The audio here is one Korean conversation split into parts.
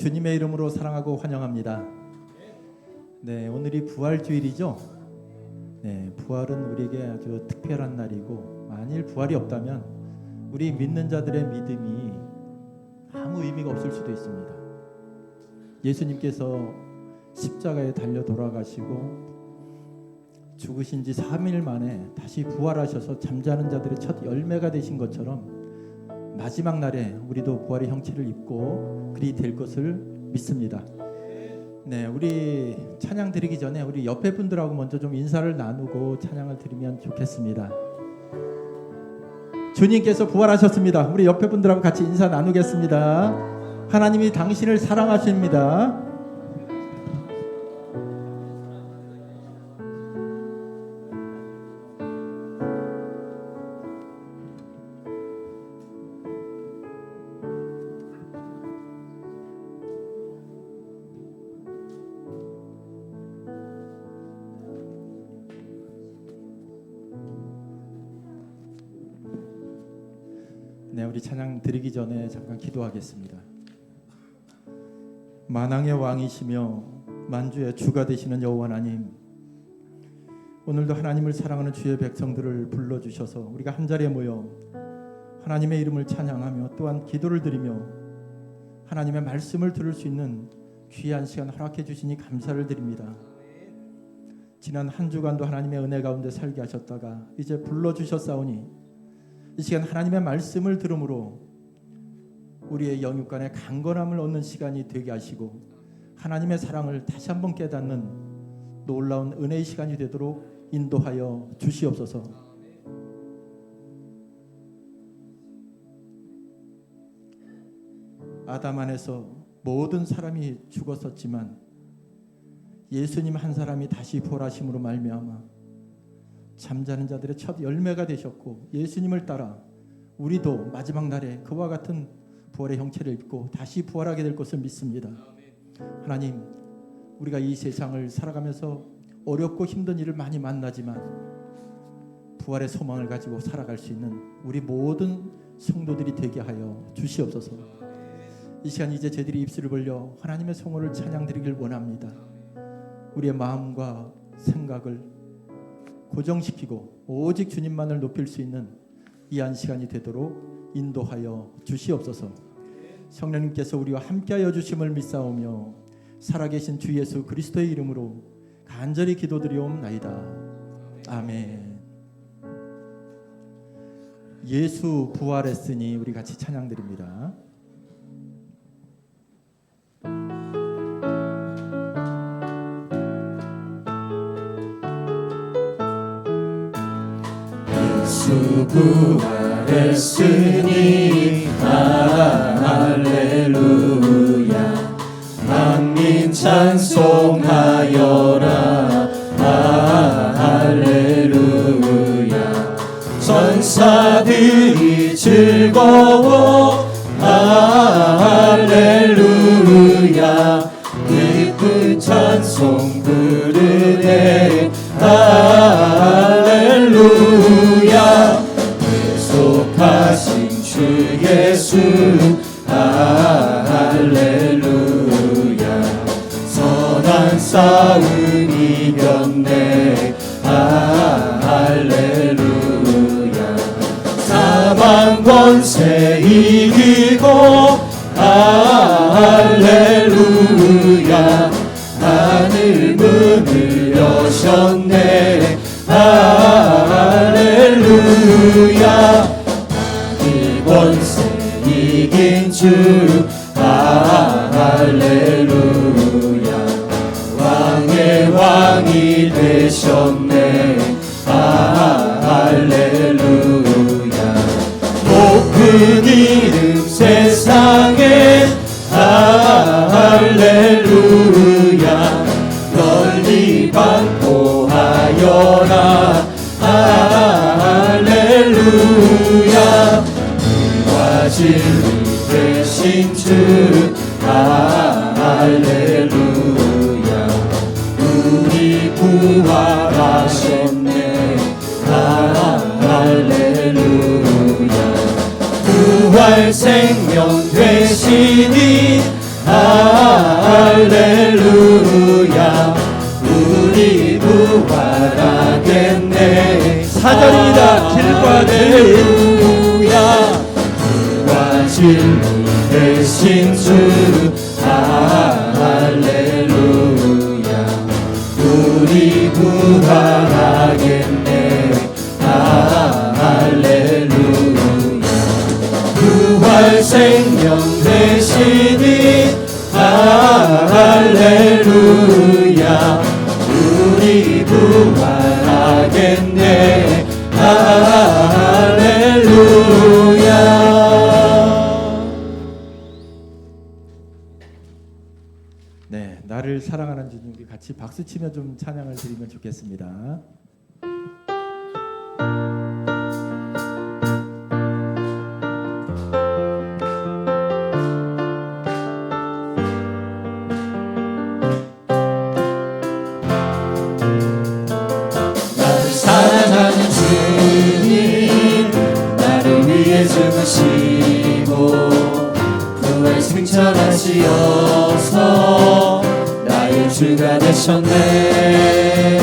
주님의 이름으로 사랑하고 환영합니다. 네, 오늘이 부활주일이죠. 네, 부활은 우리에게 아주 특별한 날이고, 만일 부활이 없다면 우리 믿는 자들의 믿음이 아무 의미가 없을 수도 있습니다. 예수님께서 십자가에 달려 돌아가시고 죽으신 지 3일 만에 다시 부활하셔서 잠자는 자들의 첫 열매가 되신 것처럼 마지막 날에 우리도 부활의 형체를 입고 그리 될 것을 믿습니다. 네, 우리 찬양 드리기 전에 우리 옆에 분들하고 먼저 좀 인사를 나누고 찬양을 드리면 좋겠습니다. 주님께서 부활하셨습니다. 우리 옆에 분들하고 같이 인사 나누겠습니다. 하나님이 당신을 사랑하십니다. 네, 우리 찬양 드리기 전에 잠깐 기도하겠습니다. 만왕의 왕이시며 만주의 주가 되시는 여호와 하나님, 오늘도 하나님을 사랑하는 주의 백성들을 불러주셔서 우리가 한자리에 모여 하나님의 이름을 찬양하며 또한 기도를 드리며 하나님의 말씀을 들을 수 있는 귀한 시간 허락해 주시니 감사를 드립니다. 지난 한 주간도 하나님의 은혜 가운데 살게 하셨다가 이제 불러주셨사오니 이 시간 하나님의 말씀을 들음으로 우리의 영육간의 강건함을 얻는 시간이 되게 하시고 하나님의 사랑을 다시 한번 깨닫는 놀라운 은혜의 시간이 되도록 인도하여 주시옵소서. 아담 안에서 모든 사람이 죽었었지만 예수님 한 사람이 다시 부활하심으로 말미암아 잠자는 자들의 첫 열매가 되셨고, 예수님을 따라 우리도 마지막 날에 그와 같은 부활의 형체를 입고 다시 부활하게 될 것을 믿습니다. 하나님, 우리가 이 세상을 살아가면서 어렵고 힘든 일을 많이 만나지만 부활의 소망을 가지고 살아갈 수 있는 우리 모든 성도들이 되게 하여 주시옵소서. 이 시간 이제 저희들이 입술을 벌려 하나님의 성호를 찬양드리길 원합니다. 우리의 마음과 생각을 고정시키고 오직 주님만을 높일 수 있는 이한 시간이 되도록 인도하여 주시옵소서. 성령님께서 우리와 함께하여 주심을 믿사오며 살아계신 주 예수 그리스도의 이름으로 간절히 기도드리옵나이다. 아멘. 예수 부활했으니 우리 같이 찬양드립니다. 예수 부활했으니 할렐루야. 만민 찬송하여라. 할렐루야. 전사들이 즐거워. 할렐루야. 기쁜 찬송 부르네. 할렐루야. 계속하신 주 예수. 할렐루야. 선한 싸움 이겼네. 할렐루야. 사망 권세 이기고. 할렐루야. 하늘 문을 여셨네. 할렐루야. 하늘 권세 이긴 주. 할렐루야. 왕의 왕이 되셨네. 할렐루야. 높은 이름 세상에. 할렐루야. 널리 반포하여라. 할렐루야. 의와 진리 되신 주. 할렐루야. 우리 부활하셨네. 할렐루야. 부활 생명 되시니. 진리 되신 주 할렐루야. 우리 부활하겠네 할렐루야. 부활 생명 되시니 할렐루야. 우리 부활하겠네 할렐루야. 네, 나를 사랑하는 주님, 우리 같이 박수치며 좀 찬양을 드리면 좋겠습니다. 나를 사랑하는 주님, 나를 위해 죽으시고 부활 승천하시어서 나의 주가 되셨네.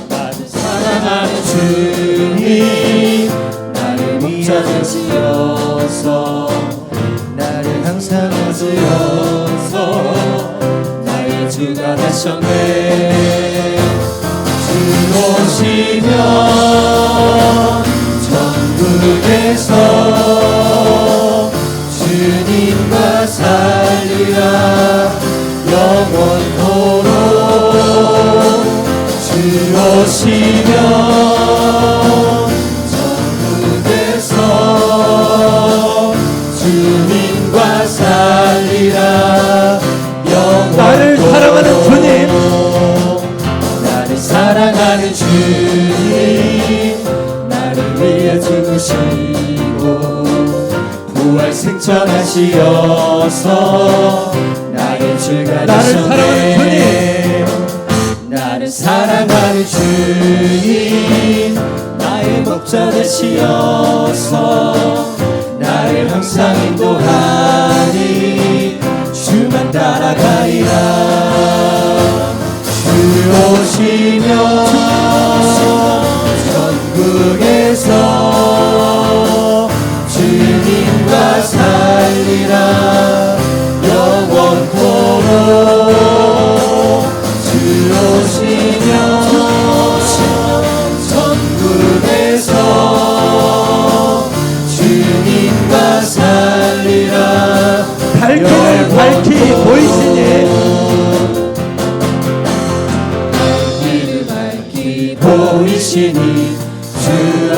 나를 사랑하는 주님, 나를 목자 되시어서 나를 항상 하시어서 나의 주가 되셨네. 주 오시면 천국에서 주님과 살리라 영원토록. 주 오시면 천국에서 주님과 살리라 영원토록. 나를 사랑하는 주님, 나를 사랑하는 주님, 나를 위해 죽으시고 부활 승천하시어서 나의 주가 되셨네. 나를 사랑하는 주님, 나의 목자 되시어서 나를 항상 인도하니 주만 따라가리라. 주 오시면 천국에서 주님과 살리라 영원토록. 주 오시면 천국에서 주님과 살리라 발길을 밝히 보이시니 보이시니 주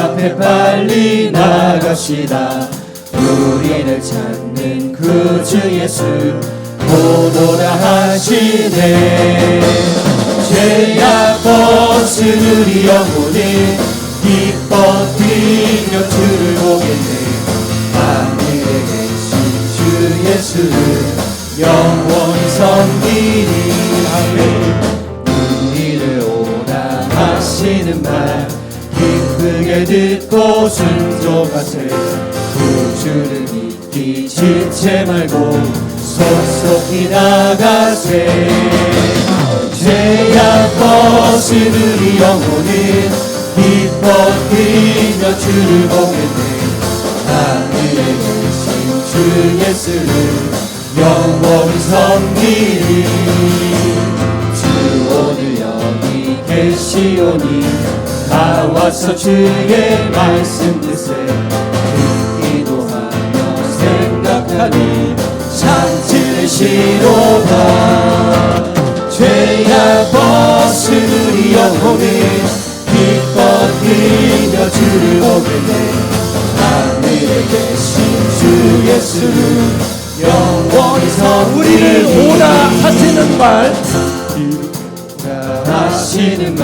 앞에 빨리 나갑시다. 우리를 찾는 구주 예수 오노라 하시네. 죄악 벗은 우리 영혼이 기뻐 뛰며 주를 보겠네. 하늘에 계신 주 예수를 영원히 섬기니 아멘. 우리를 오라 하시는 말 기쁘게 듣고 순종하세. 구주를 믿기 지체 말고 속속히 나가세. 죄악 벗은 우리 영혼은 기뻐 뛰며 주를 보겠네. 하늘에 계신 주 예수를 영원히 섬기리. 주 오늘 여기 계시오니 나와서 주의 말씀 듣세. 듣기도 하며 생각하니 참 들으시로다. 죄악 벗은 우리 영혼은 기뻐 뛰며 주를 보겠네. 하늘에 계신 주 예수를 영원히 섬기리. 우리를 오라 하시는 말 하시는 말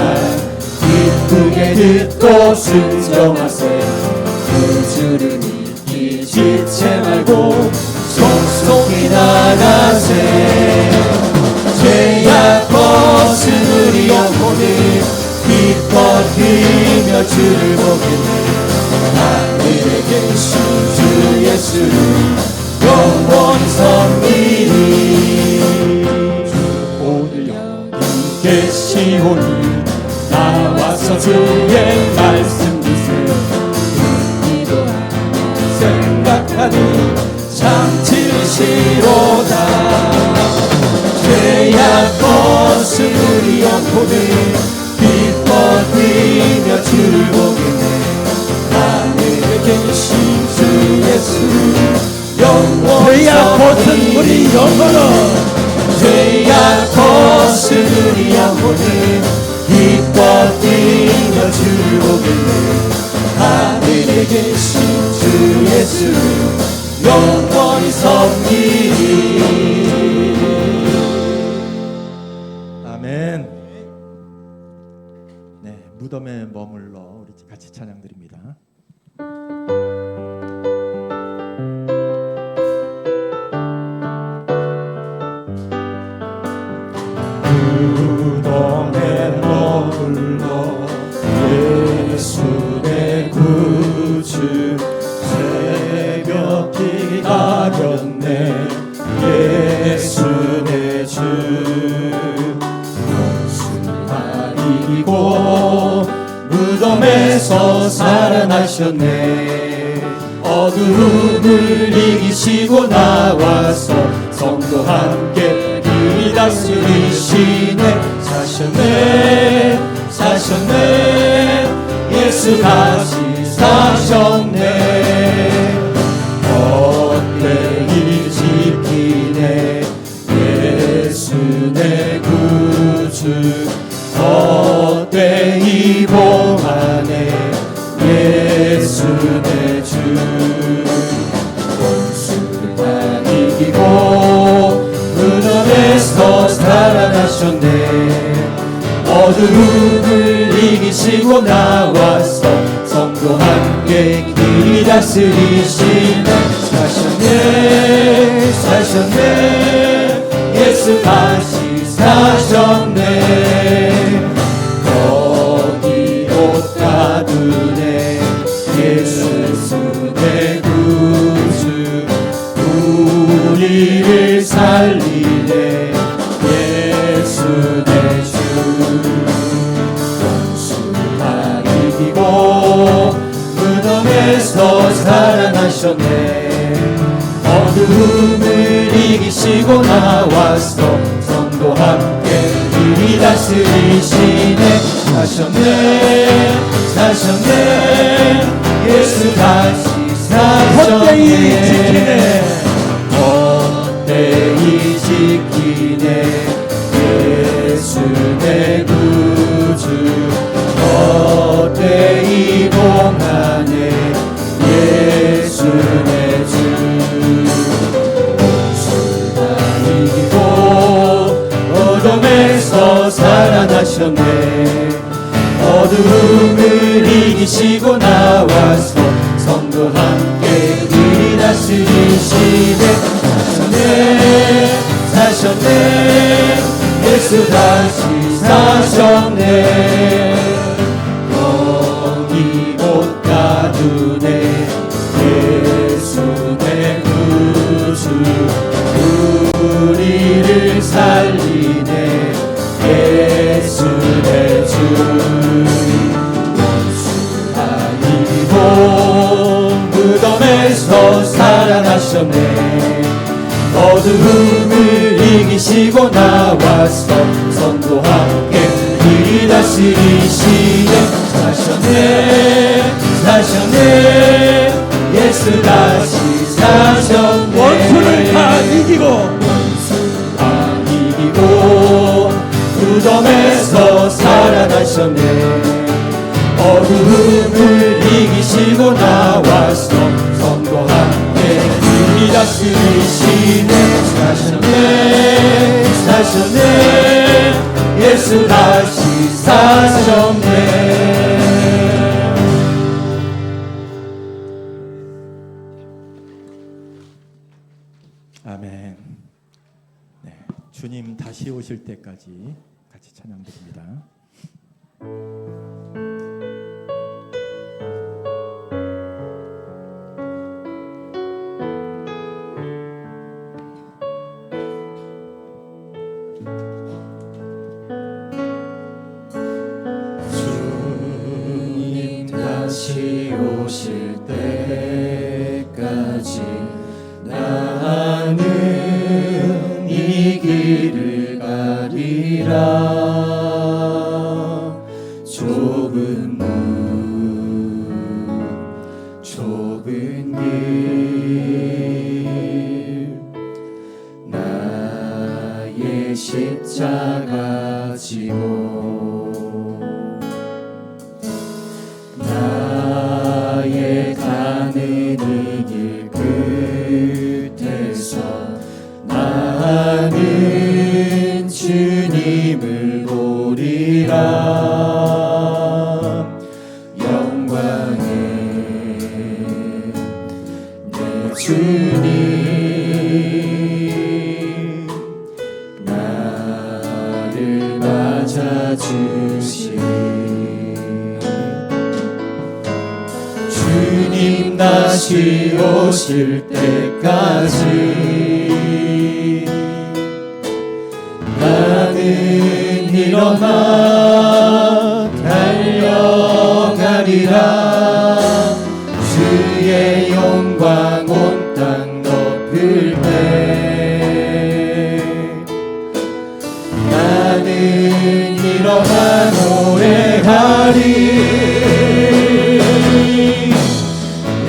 기쁘게 듣고 순종하세. 구주를 믿기 지체 말고 속속히 나가세. 죄악 벗은 우리 영혼을 기뻐 뛰며 주를 보겠네. 하늘에 계신 주 예수를 영원히 섬기리. 오늘 여기 계시오니 나와서 주의 말씀 듣세. 듣기도 하며 생각하니 참 시온이 기뻐 뛰며 주를 보겠네. 하늘에 계신 주 예수 영원히 섬기리. 아멘. 네, 무덤에 머물러 우리 같이 찬양드립니다. 무덤에 머물러 예수 내 구주 새벽 기다렸네. 예수 내 주 원수가 이기고 무덤에서 살아나셨네. 어두움을 이기시고 나와서 성도 함께 이 다스리시네. 사셨네 사셨네 예수 다시 사셨네. 헛되이 지키네 예수 내 구주. 헛되이 봉하네 예수 내 주. 원수가 이기고 무덤에서 살아나셨네. 어두움을 이기시고 나와서 성도 함께 길 다스리시네. 사셨네 사셨네 예수 다시 사셨네. 거기 옷 가두네 예수 내 구주. 우리를 살리네 예수 내 주. 원수가 이기고 무덤에서 살아나셨네. 어두움을 이기시고 나와서 성도 함께 이 다스리시네. 사셨네 사셨네 예수 다시 사셨네. 헛되이 지키네 예수 내 구주. 헛되이 봉하네 예수 내 주. 원수가 이기고 무덤에서 살아나셨네. 어두움을 이기시고 나와서 성도 함께 이 다스리시네. 사셨네 사셨네 예수 다시 사셨네. 거기 옷 가두네 예수 내 구주. 우리를 살리네 예수 내 주. 원수가 이기고 무덤에서 살아나셨네. 어두움을 이기시고 나와서 성도 함께 이 다스리시네. 사셨네 사셨네 예수 다시 사셨네. 원수를 다 이기고 원수 다 이기고 무덤에서 살아나셨네. 어두움을 이기시고 나와서 성도 함께 이 다스리시네. 사셨네 사셨네 예수 다시 사셨네. 아멘. 네, 주님 다시 오실 때까지 같이 찬양드립니다. 주님 다시 오실 때까지 나는 이 길을 가리라. 좁은 문 좁은 길 나의 내 십자가 지고 나의 가는 이 길 끝에서 나는 주님을 보리라. 영광의 내 주님 나를 맞아주시리. 주님 다시 오실 때까지 나는 일어나 달려가리라. 주의 영광 온 땅 덮을 때 나는 일어나 노래하리.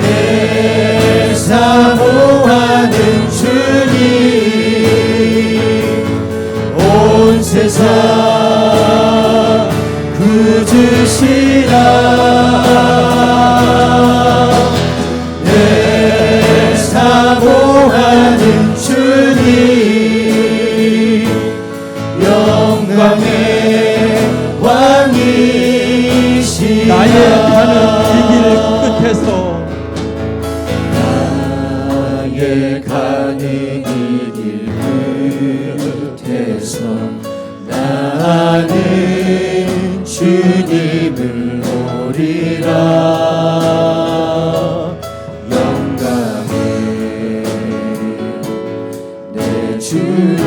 내 사모하는 주님 온 세상 구주시라. 내 사모하는 주님 영광의 왕이시라. 나의 가는 이 길 끝에서 나의 가는 이 길 끝에서 나는 주님을 보리라. 영광의 내 주님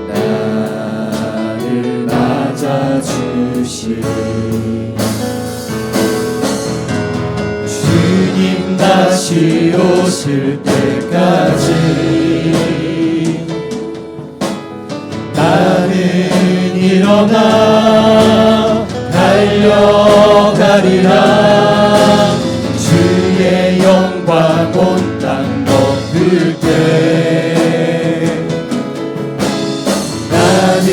나를 맞아주시리. 주님 다시 오실 때까지 나는 일어나 달려가리라. 주의 영광 온 땅 덮을 때 나는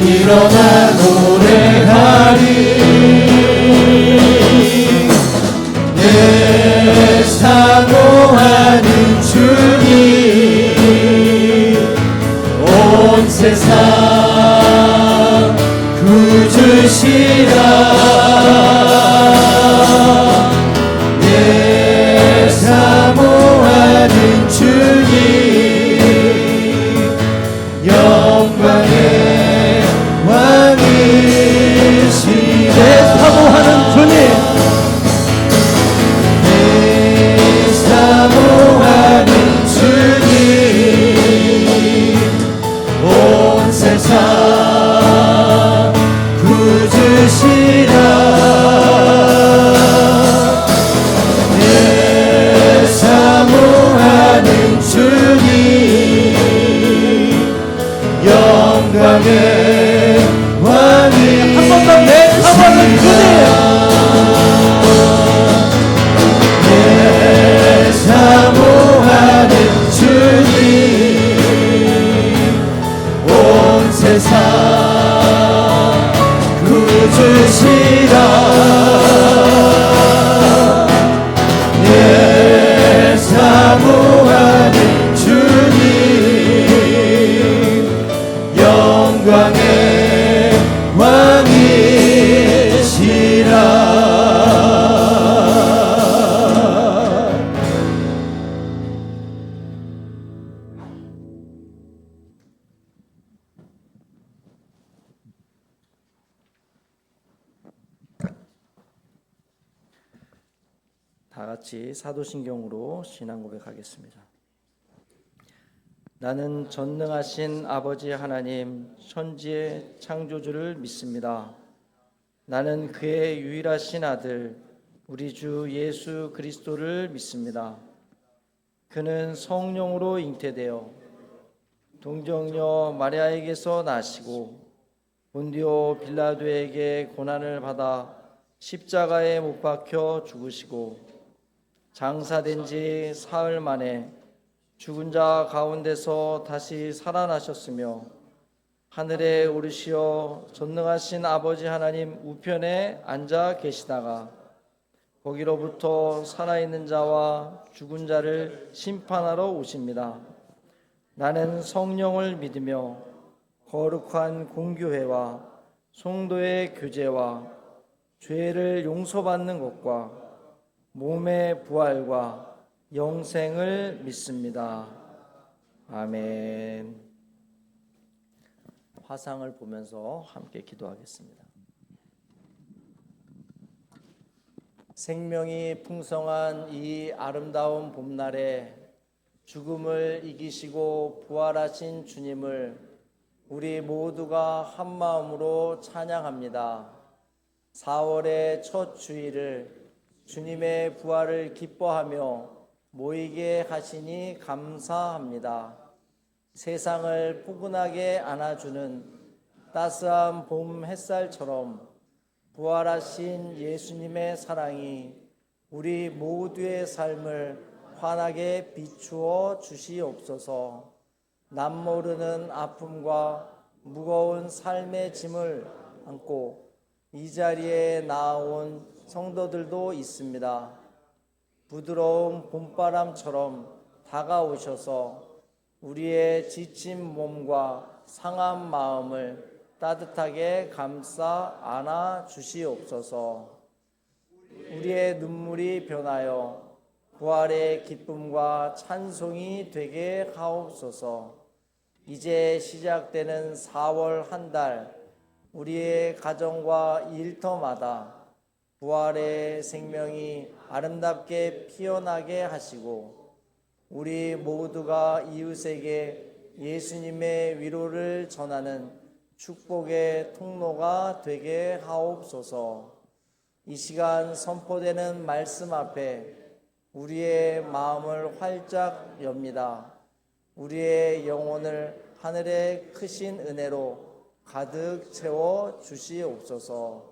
일어나 노래하리. 내 사모하는 주님 온 세상 구주시라. 내 사모하는 주님 영광의 왕이시라. 내 사모하는 주님 사모하는 주님 온 세상 구주시라. 내 사모하는 주님 영광의 왕이 한 번 더 내 사모하는 주님 사모하는 주님 온 세상 구주시라. 내 사모하는 주님 영광의 왕이시라. 다 같이 사도신경으로 신앙 고백하겠습니다. 나는 전능하신 아버지 하나님 천지의 창조주를 믿습니다. 나는 그의 유일하신 아들 우리 주 예수 그리스도를 믿습니다. 그는 성령으로 잉태되어 동정녀 마리아에게서 나시고 본디오 빌라도에게 고난을 받아 십자가에 못 박혀 죽으시고 장사된 지 사흘 만에 죽은 자 가운데서 다시 살아나셨으며 하늘에 오르시어 전능하신 아버지 하나님 우편에 앉아 계시다가 거기로부터 살아있는 자와 죽은 자를 심판하러 오십니다. 나는 성령을 믿으며 거룩한 공교회와 성도의 교제와 죄를 용서받는 것과 몸의 부활과 영생을 믿습니다. 아멘. 화상을 보면서 함께 기도하겠습니다. 생명이 풍성한 이 아름다운 봄날에 죽음을 이기시고 부활하신 주님을 우리 모두가 한 마음으로 찬양합니다. 4월의 첫 주일을 주님의 부활을 기뻐하며 모이게 하시니 감사합니다. 세상을 포근하게 안아주는 따스한 봄 햇살처럼 부활하신 예수님의 사랑이 우리 모두의 삶을 환하게 비추어 주시옵소서. 남모르는 아픔과 무거운 삶의 짐을 안고 이 자리에 나아온 성도들도 있습니다. 부드러운 봄바람처럼 다가오셔서 우리의 지친 몸과 상한 마음을 따뜻하게 감싸 안아 주시옵소서. 우리의 눈물이 변하여 부활의 기쁨과 찬송이 되게 하옵소서. 이제 시작되는 4월 한 달 우리의 가정과 일터마다 부활의 생명이 아름답게 피어나게 하시고 우리 모두가 이웃에게 예수님의 위로를 전하는 축복의 통로가 되게 하옵소서. 이 시간 선포되는 말씀 앞에 우리의 마음을 활짝 엽니다. 우리의 영혼을 하늘의 크신 은혜로 가득 채워 주시옵소서.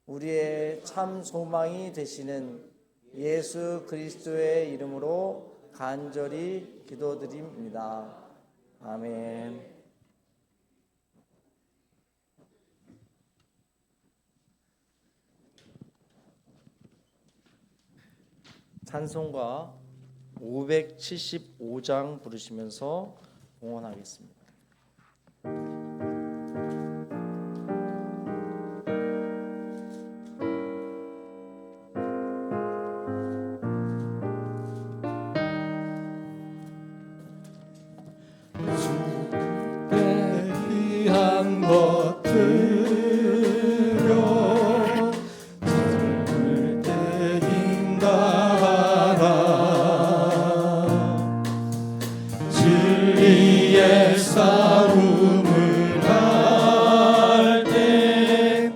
우리의 참 소망이 되시는 예수 그리스도의 이름으로 간절히 기도드립니다. 아멘. 찬송가 575장 부르시면서 봉헌하겠습니다. 귀한 것들여 젊을 때 인가하라 진리의 싸움을 할 때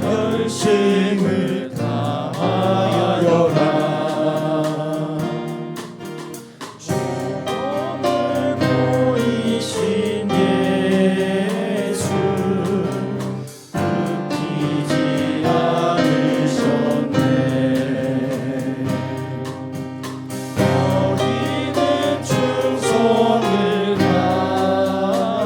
열심을 다하여라 주님을 보이신 예수 웃기지 않으셨네 너희는 충성을 다하여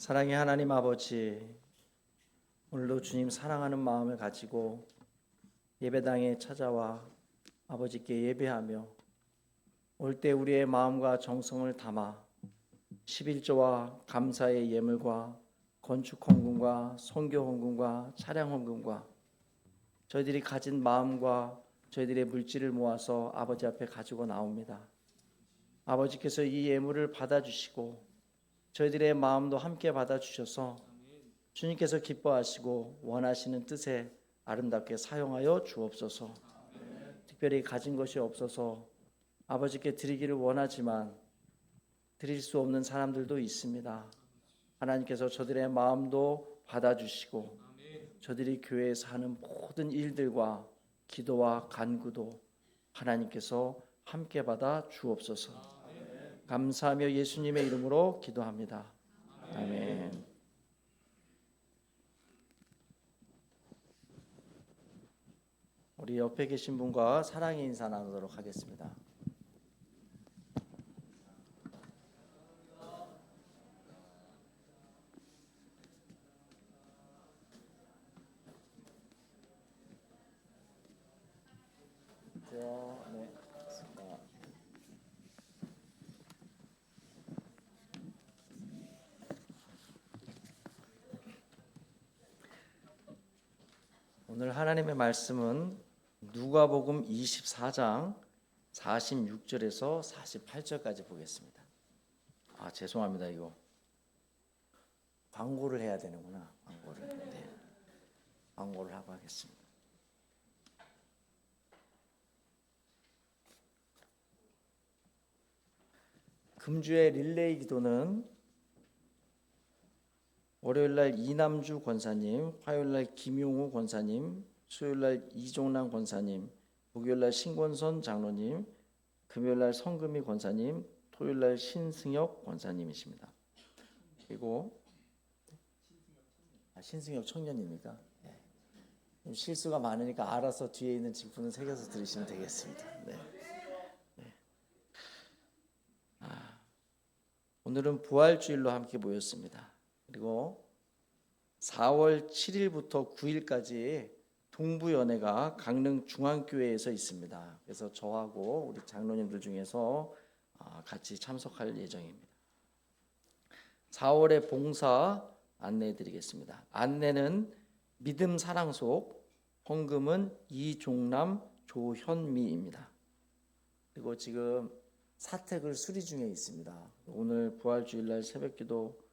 사랑의 하나님 아버지, 오늘도 주님 사랑하는 마음을 가지고 예배당에 찾아와 아버지께 예배하며 올 때 우리의 마음과 정성을 담아 11조와 감사의 예물과 건축 헌금과 선교 헌금과 차량 헌금과 저희들이 가진 마음과 저희들의 물질을 모아서 아버지 앞에 가지고 나옵니다. 아버지께서 이 예물을 받아주시고 저희들의 마음도 함께 받아주셔서 주님께서 기뻐하시고 원하시는 뜻에 아름답게 사용하여 주옵소서. 특별히 가진 것이 없어서 아버지께 드리기를 원하지만 드릴 수 없는 사람들도 있습니다. 하나님께서 저들의 마음도 받아주시고 저들이 교회에서 하는 모든 일들과 기도와 간구도 하나님께서 함께 받아 주옵소서. 감사하며 예수님의 이름으로 기도합니다. 아멘. 우리 옆에 계신 분과 사랑의 인사 나누도록 하겠습니다. 네, 맞습니다. 오늘 하나님의 말씀은 누가복음 24장 46절에서 48절까지 보겠습니다. 죄송합니다. 이거 광고를 해야 되는구나. 광고를 하고 하겠습니다. 금주의 릴레이 기도는 월요일날 이남주 권사님, 화요일날 김용우 권사님, 수요일날 이종란 권사님, 목요일날 신권선 장로님, 금요일날 성금희 권사님, 토요일날 신승혁 권사님이십니다. 그리고 신승혁 청년입니까? 네. 실수가 많으니까 알아서 뒤에 있는 직분은 새겨서 들으시면 되겠습니다. 네. 오늘은 부활주일로 함께 모였습니다. 그리고 4월 7일부터 9일까지 동부연회가 강릉 중앙교회에서 있습니다. 그래서 저하고 우리 장로님들 중에서 같이 참석할 예정입니다. 4월의 봉사 안내해 드리겠습니다. 안내는 믿음 사랑속, 헌금은 이종남, 조현미입니다. 그리고 지금 사택을 수리 중에 있습니다. 오늘 부활주일날 새벽기도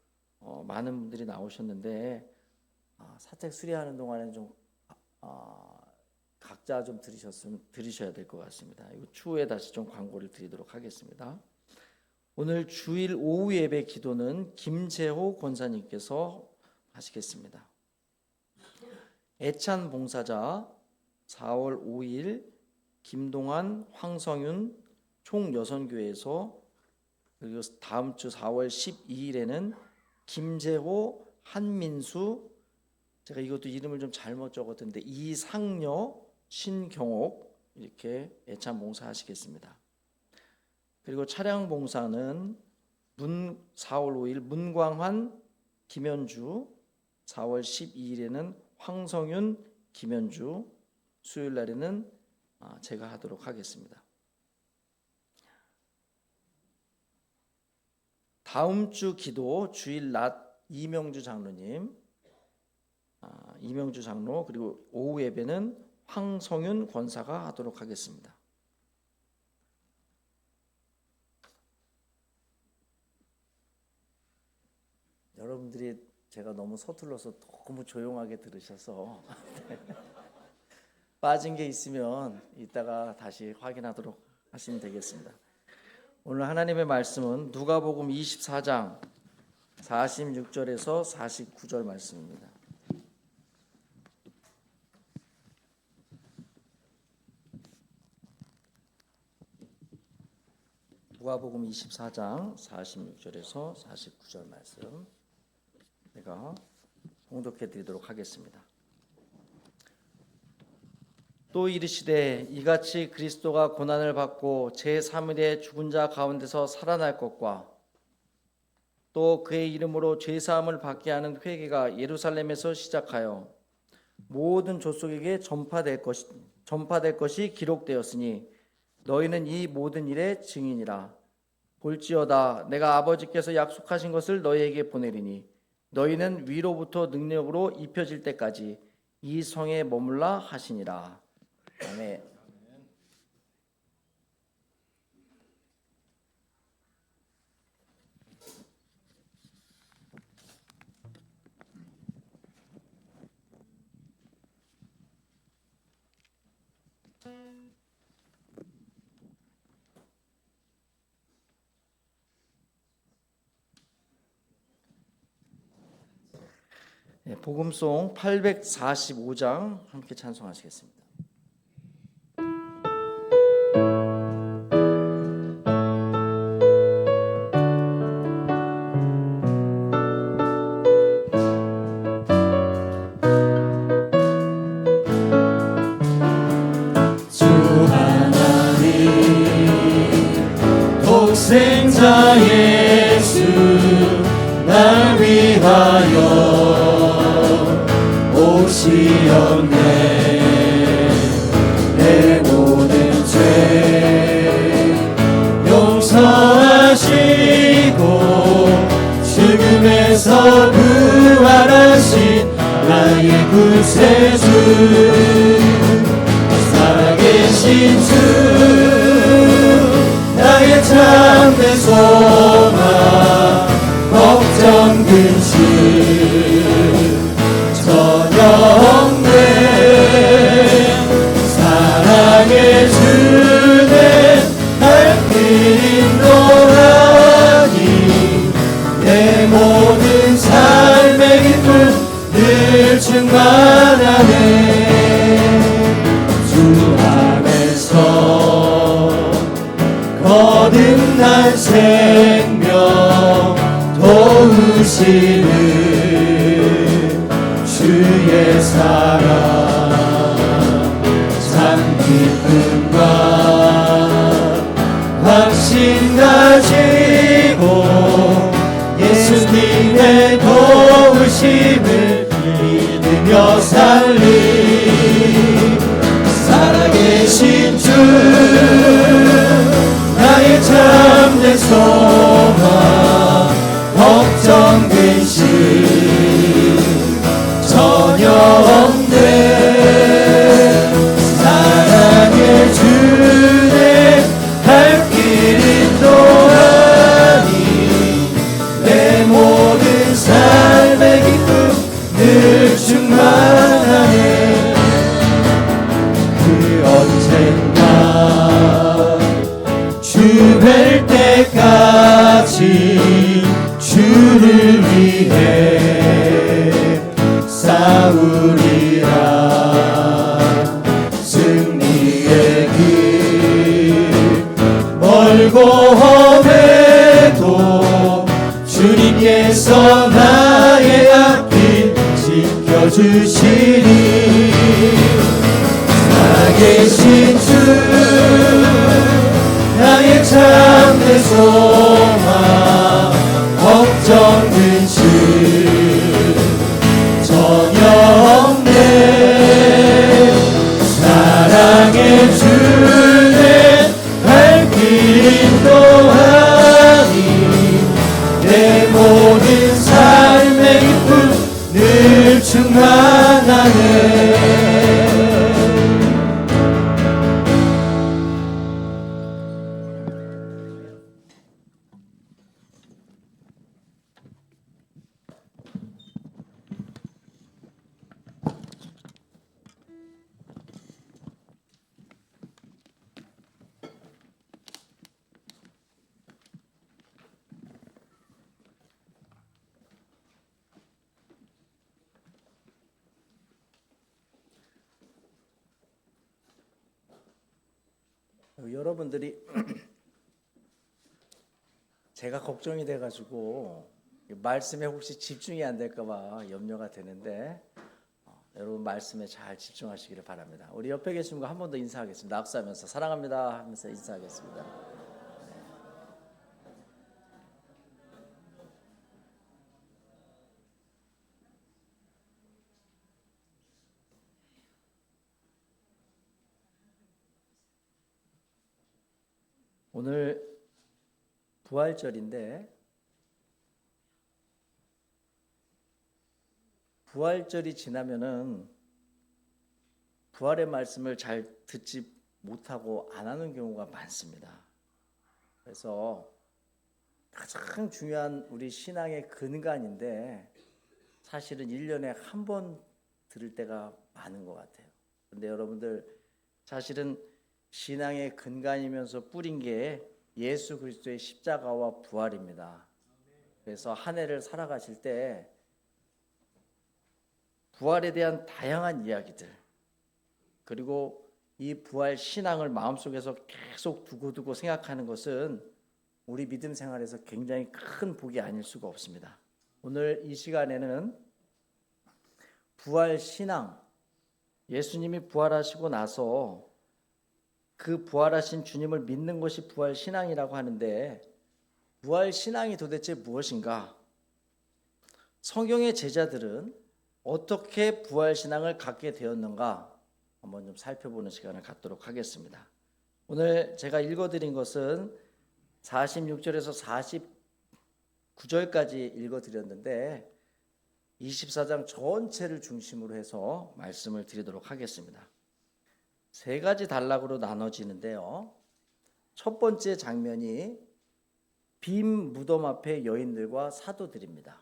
많은 분들이 나오셨는데 사택 수리하는 동안에 좀 각자 좀 들으셔야 될 것 같습니다. 이거 추후에 다시 좀 광고를 드리도록 하겠습니다. 오늘 주일 오후 예배 기도는 김재호 권사님께서 하시겠습니다. 애찬 봉사자 4월 5일 김동환, 황성윤 총여선교회에서, 그리고 다음 주 4월 12일에는 김재호, 한민수, 제가 이것도 이름을 좀 잘못 적었는데 이상녀, 신경옥 이렇게 애찬 봉사하시겠습니다. 그리고 차량 봉사는 4월 5일 문광환, 김현주, 4월 12일에는 황성윤, 김현주, 수요일 날에는 제가 하도록 하겠습니다. 다음 주 기도 주일 낮 이명주 장로님, 이명주 장로, 그리고 오후 예배는 황성윤 권사가 하도록 하겠습니다. 여러분들이 제가 너무 서툴러서 너무 조용하게 들으셔서 빠진 게 있으면 이따가 다시 확인하도록 하시면 되겠습니다. 오늘 하나님의 말씀은 누가복음 24장 46절에서 49절 말씀입니다. 누가복음 24장 46절에서 49절 말씀 제가 봉독해 드리도록 하겠습니다. 또 이르시되 이같이 그리스도가 고난을 받고 제3일에 죽은 자 가운데서 살아날 것과 또 그의 이름으로 죄사함을 받게 하는 회개가 예루살렘에서 시작하여 모든 족속에게 전파될 것이 기록되었으니 너희는 이 모든 일의 증인이라. 볼지어다 내가 아버지께서 약속하신 것을 너희에게 보내리니 너희는 위로부터 능력으로 입혀질 때까지 이 성에 머물라 하시니라. 아멘. 복음송 845장 함께 찬송하시겠습니다. 주 하나님 독생자 예수 날 위하여 오시었네. 내 모든 죄 용서하시고 죽음에서 부활하신 나의 구세주 살아계신 주 나의 참된 소망 걱정 근심 전혀 없네. 사랑의 주내 날 인도하니 내 모든 삶의 기쁨 늘 충만하네. 주 안에서 거듭난 생명 도우시는 주의 사랑 참 기쁨과 확신 가지고 예수님의 도우심을 믿으며 살리. 살아계신 주 나의 참된 소망 걱정 근심 전혀 없네. 사랑의 주내 발길 인도하니 내 모든 삶의 기쁨 늘 충만하네. 그 언젠가 주 뵐 때까지 주를 위해 싸우리라. 승리의 길 멀고 험해도 주님께서 나의 앞길 지켜주시리. 살아계신 주 나의 참된 소망 걱정 근심 전혀 없네. 사랑의 주내 발길 인도하니 내 모든 삶의 기쁨 늘 충만하네. 여러분들이 제가 걱정이 돼가지고 말씀에 혹시 집중이 안 될까봐 염려가 되는데 여러분 말씀에 잘 집중하시기를 바랍니다. 우리 옆에 계신 분과 한 번 더 인사하겠습니다. 낙수하면서 사랑합니다 하면서 인사하겠습니다. 오늘 부활절인데 부활절이 지나면은 부활의 말씀을 잘 듣지 못하고 안 하는 경우가 많습니다. 그래서 가장 중요한 우리 신앙의 근간인데 사실은 1년에 한 번 들을 때가 많은 것 같아요. 근데 여러분들 사실은 신앙의 근간이면서 뿌린 게 예수 그리스도의 십자가와 부활입니다. 그래서 한 해를 살아가실 때 부활에 대한 다양한 이야기들 그리고 이 부활 신앙을 마음속에서 계속 두고두고 생각하는 것은 우리 믿음 생활에서 굉장히 큰 복이 아닐 수가 없습니다. 오늘 이 시간에는 부활 신앙, 예수님이 부활하시고 나서 그 부활하신 주님을 믿는 것이 부활 신앙이라고 하는데 부활 신앙이 도대체 무엇인가? 성경의 제자들은 어떻게 부활 신앙을 갖게 되었는가? 한번 좀 살펴보는 시간을 갖도록 하겠습니다. 오늘 제가 읽어드린 것은 46절에서 49절까지 읽어드렸는데 24장 전체를 중심으로 해서 말씀을 드리도록 하겠습니다. 세 가지 단락으로 나눠지는데요. 첫 번째 장면이 빈 무덤 앞에 여인들과 사도들입니다.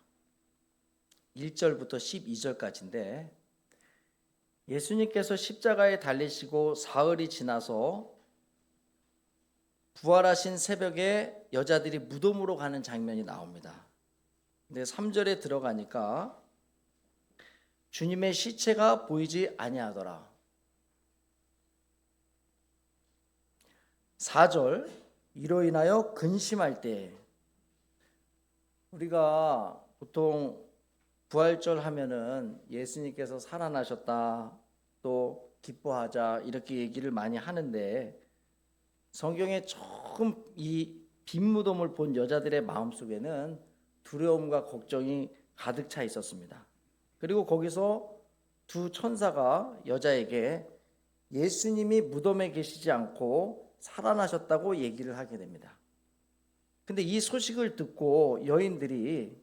1절부터 12절까지인데 예수님께서 십자가에 달리시고 사흘이 지나서 부활하신 새벽에 여자들이 무덤으로 가는 장면이 나옵니다. 근데 3절에 들어가니까 주님의 시체가 보이지 아니하더라. 4절 이로 인하여 근심할 때 우리가 보통 부활절 하면은 예수님께서 살아나셨다 또 기뻐하자 이렇게 얘기를 많이 하는데 성경에 처음 이 빈 무덤을 본 여자들의 마음속에는 두려움과 걱정이 가득 차 있었습니다. 그리고 거기서 두 천사가 여자에게 예수님이 무덤에 계시지 않고 살아나셨다고 얘기를 하게 됩니다. 근데 이 소식을 듣고 여인들이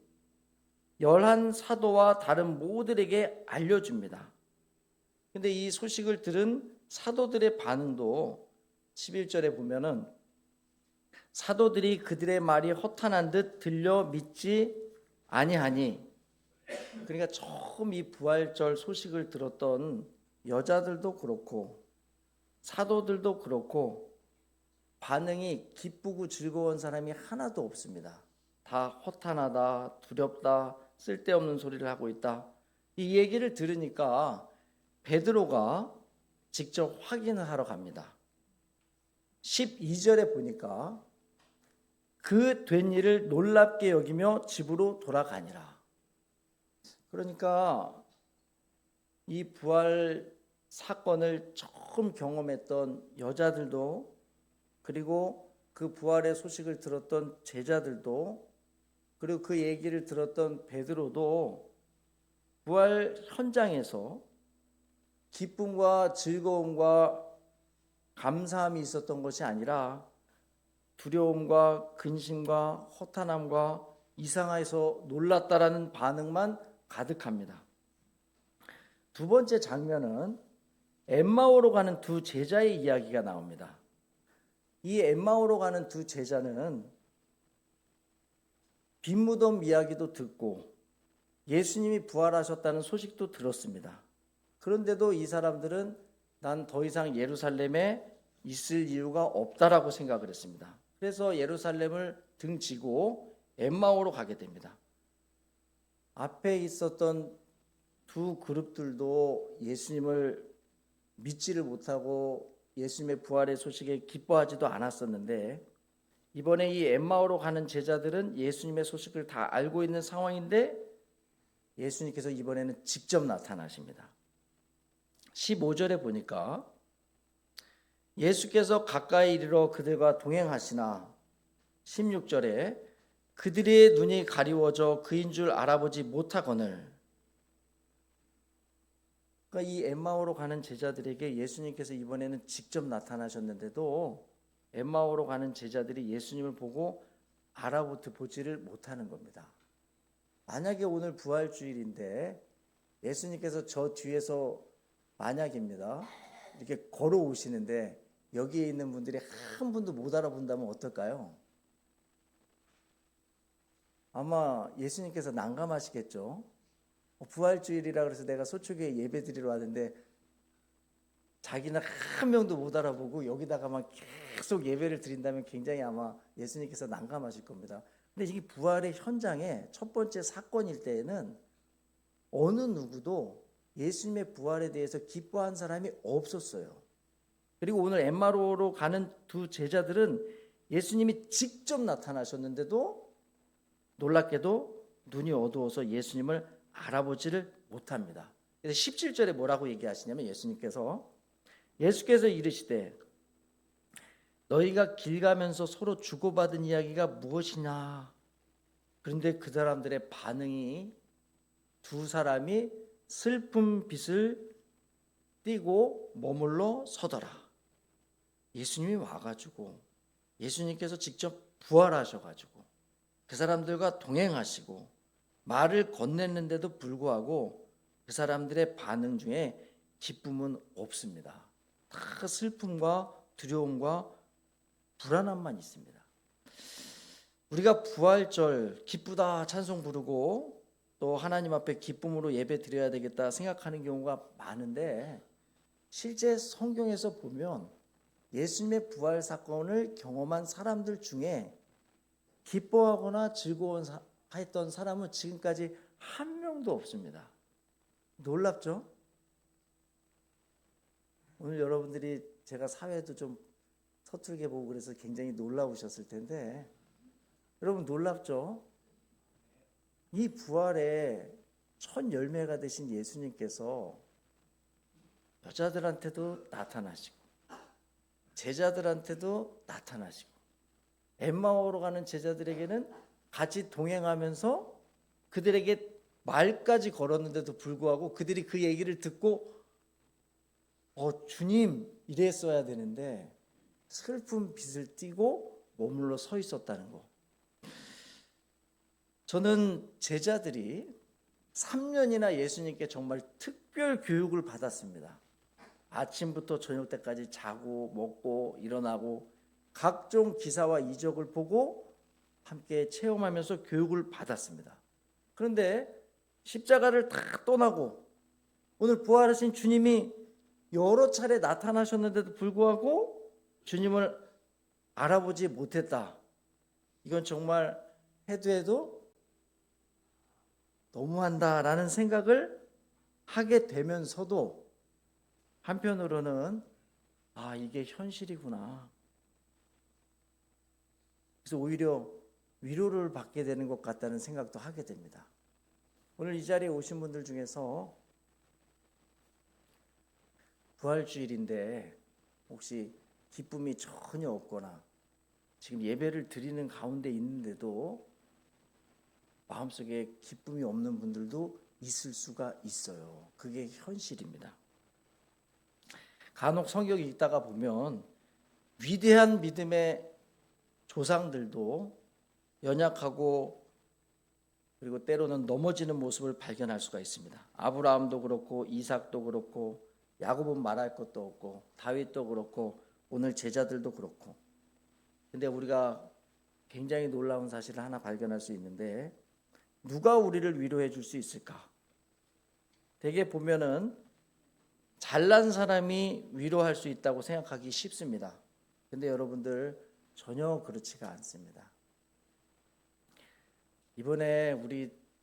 11 사도와 다른 모두에게 알려줍니다. 근데 이 소식을 들은 사도들의 반응도 11절에 보면은 사도들이 그들의 말이 허탄한 듯 들려 믿지 아니하니 그러니까 처음 이 부활절 소식을 들었던 여자들도 그렇고 사도들도 그렇고 반응이 기쁘고 즐거운 사람이 하나도 없습니다. 다 허탄하다, 두렵다, 쓸데없는 소리를 하고 있다. 이 얘기를 들으니까 베드로가 직접 확인을 하러 갑니다. 12절에 보니까 그 된 일을 놀랍게 여기며 집으로 돌아가니라. 그러니까 이 부활 사건을 처음 경험했던 여자들도 그리고 그 부활의 소식을 들었던 제자들도 그리고 그 얘기를 들었던 베드로도 부활 현장에서 기쁨과 즐거움과 감사함이 있었던 것이 아니라 두려움과 근심과 허탄함과 이상해서 놀랐다라는 반응만 가득합니다. 두 번째 장면은 엠마오로 가는 두 제자의 이야기가 나옵니다. 이 엠마오로 가는 두 제자는 빈 무덤 이야기도 듣고 예수님이 부활하셨다는 소식도 들었습니다. 그런데도 이 사람들은 난 더 이상 예루살렘에 있을 이유가 없다라고 생각을 했습니다. 그래서 예루살렘을 등지고 엠마오로 가게 됩니다. 앞에 있었던 두 그룹들도 예수님을 믿지를 못하고 예수님의 부활의 소식에 기뻐하지도 않았었는데 이번에 이 엠마오로 가는 제자들은 예수님의 소식을 다 알고 있는 상황인데 예수님께서 이번에는 직접 나타나십니다. 15절에 보니까 예수께서 가까이 이르러 그들과 동행하시나 16절에 그들의 눈이 가리워져 그인 줄 알아보지 못하거늘. 그러니까 이 엠마오로 가는 제자들에게 예수님께서 이번에는 직접 나타나셨는데도 엠마오로 가는 제자들이 예수님을 보고 알아보지를 못하는 겁니다. 만약에 오늘 부활주일인데 예수님께서 저 뒤에서 만약입니다. 이렇게 걸어오시는데 여기에 있는 분들이 한 분도 못 알아본다면 어떨까요? 아마 예수님께서 난감하시겠죠. 부활주일이라 그래서 내가 소초교회 예배 드리러 왔는데 자기는 한 명도 못 알아보고 여기다가만 계속 예배를 드린다면 굉장히 아마 예수님께서 난감하실 겁니다. 근데 이게 부활의 현장에 첫 번째 사건일 때에는 어느 누구도 예수님의 부활에 대해서 기뻐한 사람이 없었어요. 그리고 오늘 엠마오로 가는 두 제자들은 예수님이 직접 나타나셨는데도 놀랍게도 눈이 어두워서 예수님을 알아보지를 못합니다. 그래서 17절에 뭐라고 얘기하시냐면 예수께서 이르시되 너희가 길 가면서 서로 주고받은 이야기가 무엇이냐. 그런데 그 사람들의 반응이 두 사람이 슬픈 빛을 띠고 머물러 서더라. 예수님이 와가지고 예수님께서 직접 부활하셔가지고 그 사람들과 동행하시고 말을 건넸는데도 불구하고 그 사람들의 반응 중에 기쁨은 없습니다. 다 슬픔과 두려움과 불안함만 있습니다. 우리가 부활절 기쁘다 찬송 부르고 또 하나님 앞에 기쁨으로 예배 드려야 되겠다 생각하는 경우가 많은데 실제 성경에서 보면 예수님의 부활 사건을 경험한 사람들 중에 기뻐하거나 즐거워했던 사람은 지금까지 한 명도 없습니다. 놀랍죠? 오늘 여러분들이 제가 사회도 좀 서툴게 보고 그래서 굉장히 놀라우셨을 텐데 여러분 놀랍죠? 이 부활의 첫 열매가 되신 예수님께서 여자들한테도 나타나시고 제자들한테도 나타나시고 엠마오로 가는 제자들에게는 같이 동행하면서 그들에게 말까지 걸었는데도 불구하고 그들이 그 얘기를 듣고 주님 이랬어야 되는데 슬픈 빛을 띠고 머물러 서 있었다는 거. 저는 제자들이 3년이나 예수님께 정말 특별 교육을 받았습니다. 아침부터 저녁 때까지 자고 먹고 일어나고 각종 기사와 이적을 보고 함께 체험하면서 교육을 받았습니다. 그런데 십자가를 다 떠나고 오늘 부활하신 주님이 여러 차례 나타나셨는데도 불구하고 주님을 알아보지 못했다. 이건 정말 해도 너무한다라는 생각을 하게 되면서도 한편으로는 이게 현실이구나. 그래서 오히려 위로를 받게 되는 것 같다는 생각도 하게 됩니다. 오늘 이 자리에 오신 분들 중에서 부활주일인데 혹시 기쁨이 전혀 없거나 지금 예배를 드리는 가운데 있는데도 마음속에 기쁨이 없는 분들도 있을 수가 있어요. 그게 현실입니다. 간혹 성경 읽다가 보면 위대한 믿음의 조상들도 연약하고 그리고 때로는 넘어지는 모습을 발견할 수가 있습니다. 아브라함도 그렇고 이삭도 그렇고 야곱은 말할 것도 없고 다윗도 그렇고 오늘 제자들도 그렇고. 근데 우리가 굉장히 놀라운 사실을 하나 발견할 수 있는데 누가 우리를 위로해 줄 수 있을까? 대개 보면은 잘난 사람이 위로할 수 있다고 생각하기 쉽습니다. 근데 여러분들 전혀 그렇지가 않습니다. 이번에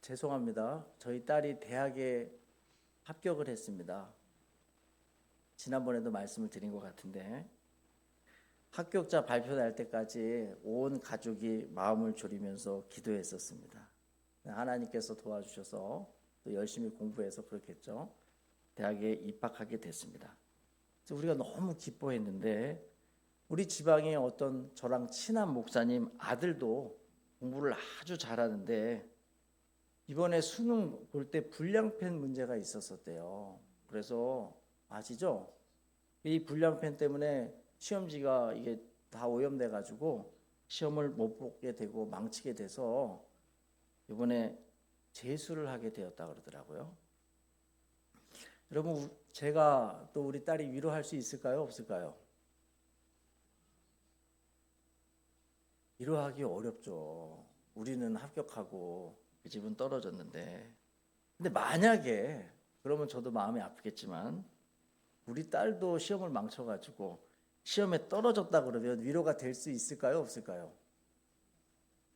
죄송합니다. 저희 딸이 대학에 합격을 했습니다. 지난번에도 말씀을 드린 것 같은데 합격자 발표 날 때까지 온 가족이 마음을 졸이면서 기도했었습니다. 하나님께서 도와주셔서 또 열심히 공부해서 그렇겠죠. 대학에 입학하게 됐습니다. 그래서 우리가 너무 기뻐했는데 우리 지방의 어떤 저랑 친한 목사님 아들도 공부를 아주 잘하는데 이번에 수능 볼 때 불량펜 문제가 있었었대요. 그래서 아시죠? 이 불량펜 때문에 시험지가 이게 다 오염돼 가지고 시험을 못 보게 되고 망치게 돼서 이번에 재수를 하게 되었다 그러더라고요. 여러분, 제가 또 우리 딸이 위로할 수 있을까요? 없을까요? 위로하기 어렵죠. 우리는 합격하고 그 집은 떨어졌는데. 근데 만약에 그러면 저도 마음이 아프겠지만 우리 딸도 시험을 망쳐가지고 시험에 떨어졌다 그러면 위로가 될 수 있을까요? 없을까요?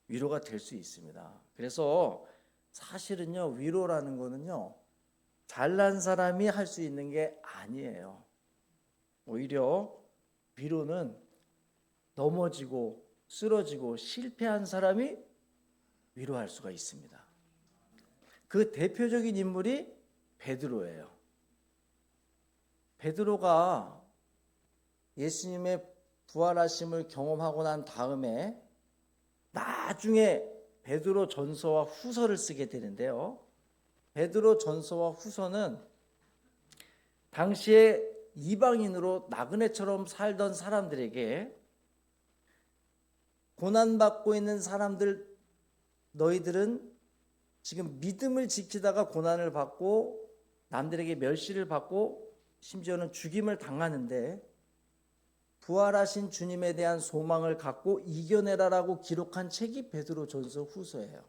위로가 될 수 있습니다. 그래서 사실은요, 위로라는 거는요, 잘난 사람이 할 수 있는 게 아니에요. 오히려 위로는 넘어지고 쓰러지고 실패한 사람이 위로할 수가 있습니다. 그 대표적인 인물이 베드로예요. 베드로가 예수님의 부활하심을 경험하고 난 다음에 나중에 베드로 전서와 후서를 쓰게 되는데요. 베드로 전서와 후서는 당시에 이방인으로 나그네처럼 살던 사람들에게 고난받고 있는 사람들, 너희들은 지금 믿음을 지키다가 고난을 받고 남들에게 멸시를 받고 심지어는 죽임을 당하는데 부활하신 주님에 대한 소망을 갖고 이겨내라라고 기록한 책이 베드로 전서 후서예요.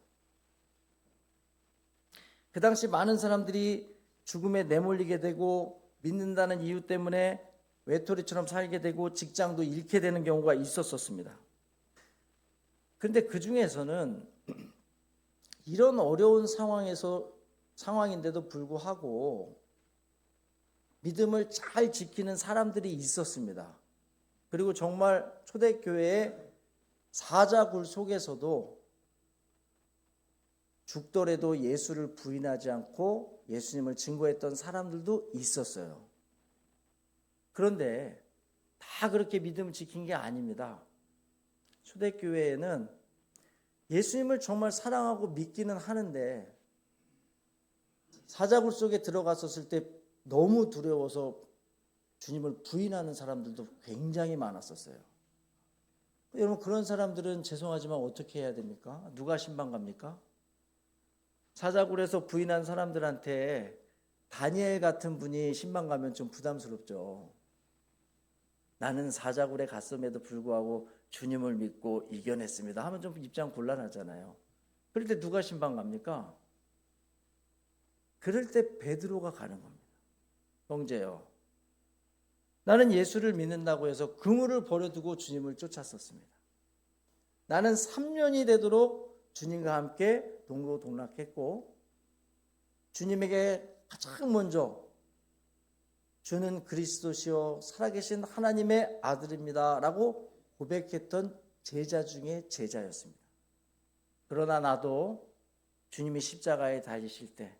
그 당시 많은 사람들이 죽음에 내몰리게 되고 믿는다는 이유 때문에 외톨이처럼 살게 되고 직장도 잃게 되는 경우가 있었습니다. 그런데 그 중에서는 이런 어려운 상황인데도 불구하고 믿음을 잘 지키는 사람들이 있었습니다. 그리고 정말 초대교회의 사자굴 속에서도 죽더라도 예수를 부인하지 않고 예수님을 증거했던 사람들도 있었어요. 그런데 다 그렇게 믿음을 지킨 게 아닙니다. 초대교회에는 예수님을 정말 사랑하고 믿기는 하는데 사자굴 속에 들어갔었을 때 너무 두려워서 주님을 부인하는 사람들도 굉장히 많았었어요. 여러분, 그런 사람들은 죄송하지만 어떻게 해야 됩니까? 누가 신방 갑니까? 사자굴에서 부인한 사람들한테 다니엘 같은 분이 신방 가면 좀 부담스럽죠. 나는 사자굴에 갔음에도 불구하고 주님을 믿고 이겨냈습니다 하면 좀 입장 곤란하잖아요. 그럴 때 누가 신방 갑니까? 그럴 때 베드로가 가는 겁니다. 형제요, 나는 예수를 믿는다고 해서 그물을 버려두고 주님을 쫓았었습니다. 나는 3년이 되도록 주님과 함께 동고동락했고 주님에게 가장 먼저 주는 그리스도시요 살아계신 하나님의 아들입니다 라고 고백했던 제자 중에 제자였습니다. 그러나 나도 주님이 십자가에 달리실 때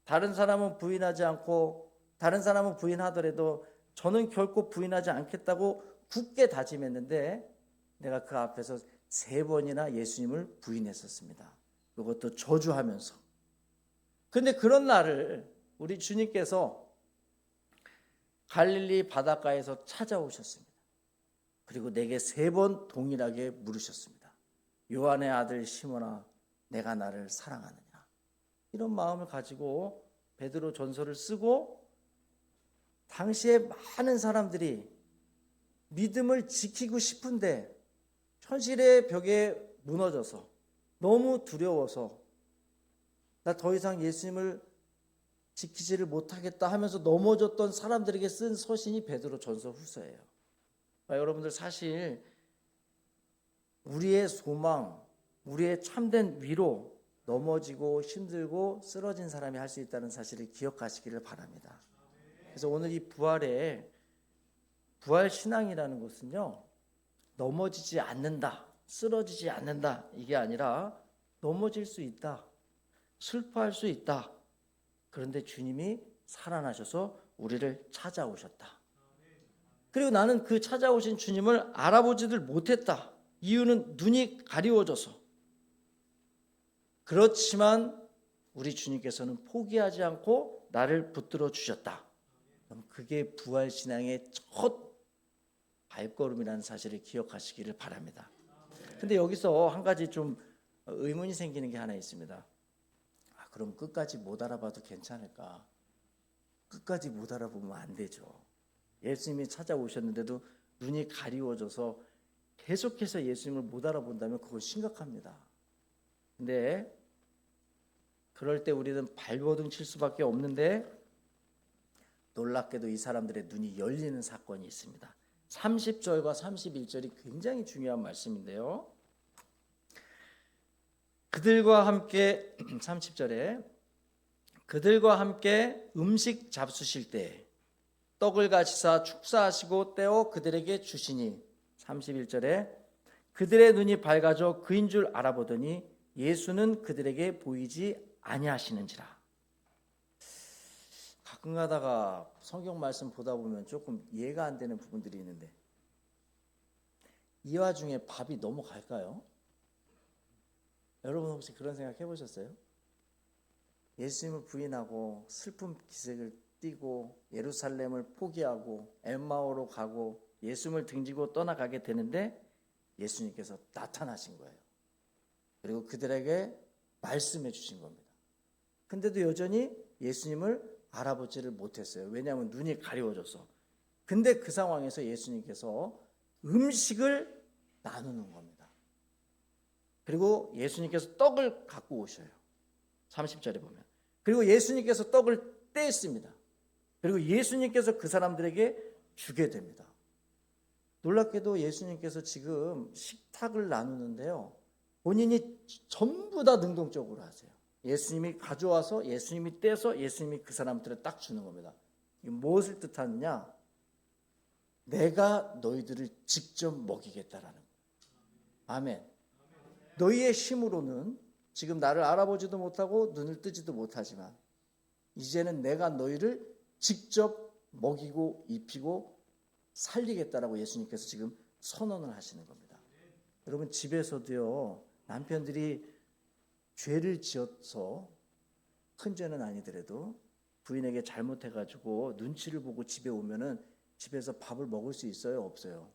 다른 사람은 부인하지 않고 다른 사람은 부인하더라도 저는 결코 부인하지 않겠다고 굳게 다짐했는데 내가 그 앞에서 3번이나 예수님을 부인했었습니다. 그것도 저주하면서. 그런데 그런 날을 우리 주님께서 갈릴리 바닷가에서 찾아오셨습니다. 그리고 내게 3번 동일하게 물으셨습니다. 요한의 아들 시몬아, 내가 나를 사랑하느냐? 이런 마음을 가지고 베드로 전서를 쓰고 당시에 많은 사람들이 믿음을 지키고 싶은데 현실의 벽에 무너져서 너무 두려워서 나 더 이상 예수님을 지키지를 못하겠다 하면서 넘어졌던 사람들에게 쓴 서신이 베드로 전서 후서예요. 여러분들, 사실 우리의 소망, 우리의 참된 위로 넘어지고 힘들고 쓰러진 사람이 할 수 있다는 사실을 기억하시기를 바랍니다. 그래서 오늘 이 부활의 부활 신앙이라는 것은요, 넘어지지 않는다, 쓰러지지 않는다 이게 아니라 넘어질 수 있다, 슬퍼할 수 있다. 그런데 주님이 살아나셔서 우리를 찾아오셨다. 그리고 나는 그 찾아오신 주님을 알아보지를 못했다. 이유는 눈이 가리워져서. 그렇지만 우리 주님께서는 포기하지 않고 나를 붙들어 주셨다. 그게 부활신앙의 첫 발걸음이라는 사실을 기억하시기를 바랍니다. 근데 여기서 한 가지 좀 의문이 생기는 게 하나 있습니다. 그럼 끝까지 못 알아봐도 괜찮을까? 끝까지 못 알아보면 안 되죠. 예수님이 찾아오셨는데도 눈이 가리워져서 계속해서 예수님을 못 알아본다면 그거 심각합니다. 근데 그럴 때 우리는 발버둥 칠 수밖에 없는데 놀랍게도 이 사람들의 눈이 열리는 사건이 있습니다. 30절과 31절이 굉장히 중요한 말씀인데요. 그들과 함께 30절에 그들과 함께 음식 잡수실 때 떡을 가지사 축사하시고 떼어 그들에게 주시니 31절에 그들의 눈이 밝아져 그인 줄 알아보더니 예수는 그들에게 보이지 아니하시는지라. 가끔 가다가 성경 말씀 보다 보면 조금 이해가 안 되는 부분들이 있는데 이 와중에 밥이 넘어갈까요? 여러분 혹시 그런 생각 해보셨어요? 예수님을 부인하고 슬픈 기색을 띠고 예루살렘을 포기하고 엠마오로 가고 예수님을 등지고 떠나가게 되는데 예수님께서 나타나신 거예요. 그리고 그들에게 말씀해 주신 겁니다. 근데도 여전히 예수님을 알아보지를 못했어요. 왜냐하면 눈이 가려워져서. 근데 그 상황에서 예수님께서 음식을 나누는 겁니다. 그리고 예수님께서 떡을 갖고 오셔요. 30절에 보면. 그리고 예수님께서 떡을 떼습니다. 그리고 예수님께서 그 사람들에게 주게 됩니다. 놀랍게도 예수님께서 지금 식탁을 나누는데요. 본인이 전부 다 능동적으로 하세요. 예수님이 가져와서 예수님이 떼서 예수님이 그 사람들을 딱 주는 겁니다. 이게 무엇을 뜻하느냐? 내가 너희들을 직접 먹이겠다라는 거예요. 아멘. 너희의 힘으로는 지금 나를 알아보지도 못하고 눈을 뜨지도 못하지만 이제는 내가 너희를 직접 먹이고 입히고 살리겠다라고 예수님께서 지금 선언을 하시는 겁니다. 여러분 집에서도요. 남편들이 죄를 지어서 큰 죄는 아니더라도 부인에게 잘못해가지고 눈치를 보고 집에 오면은 집에서 밥을 먹을 수 있어요? 없어요?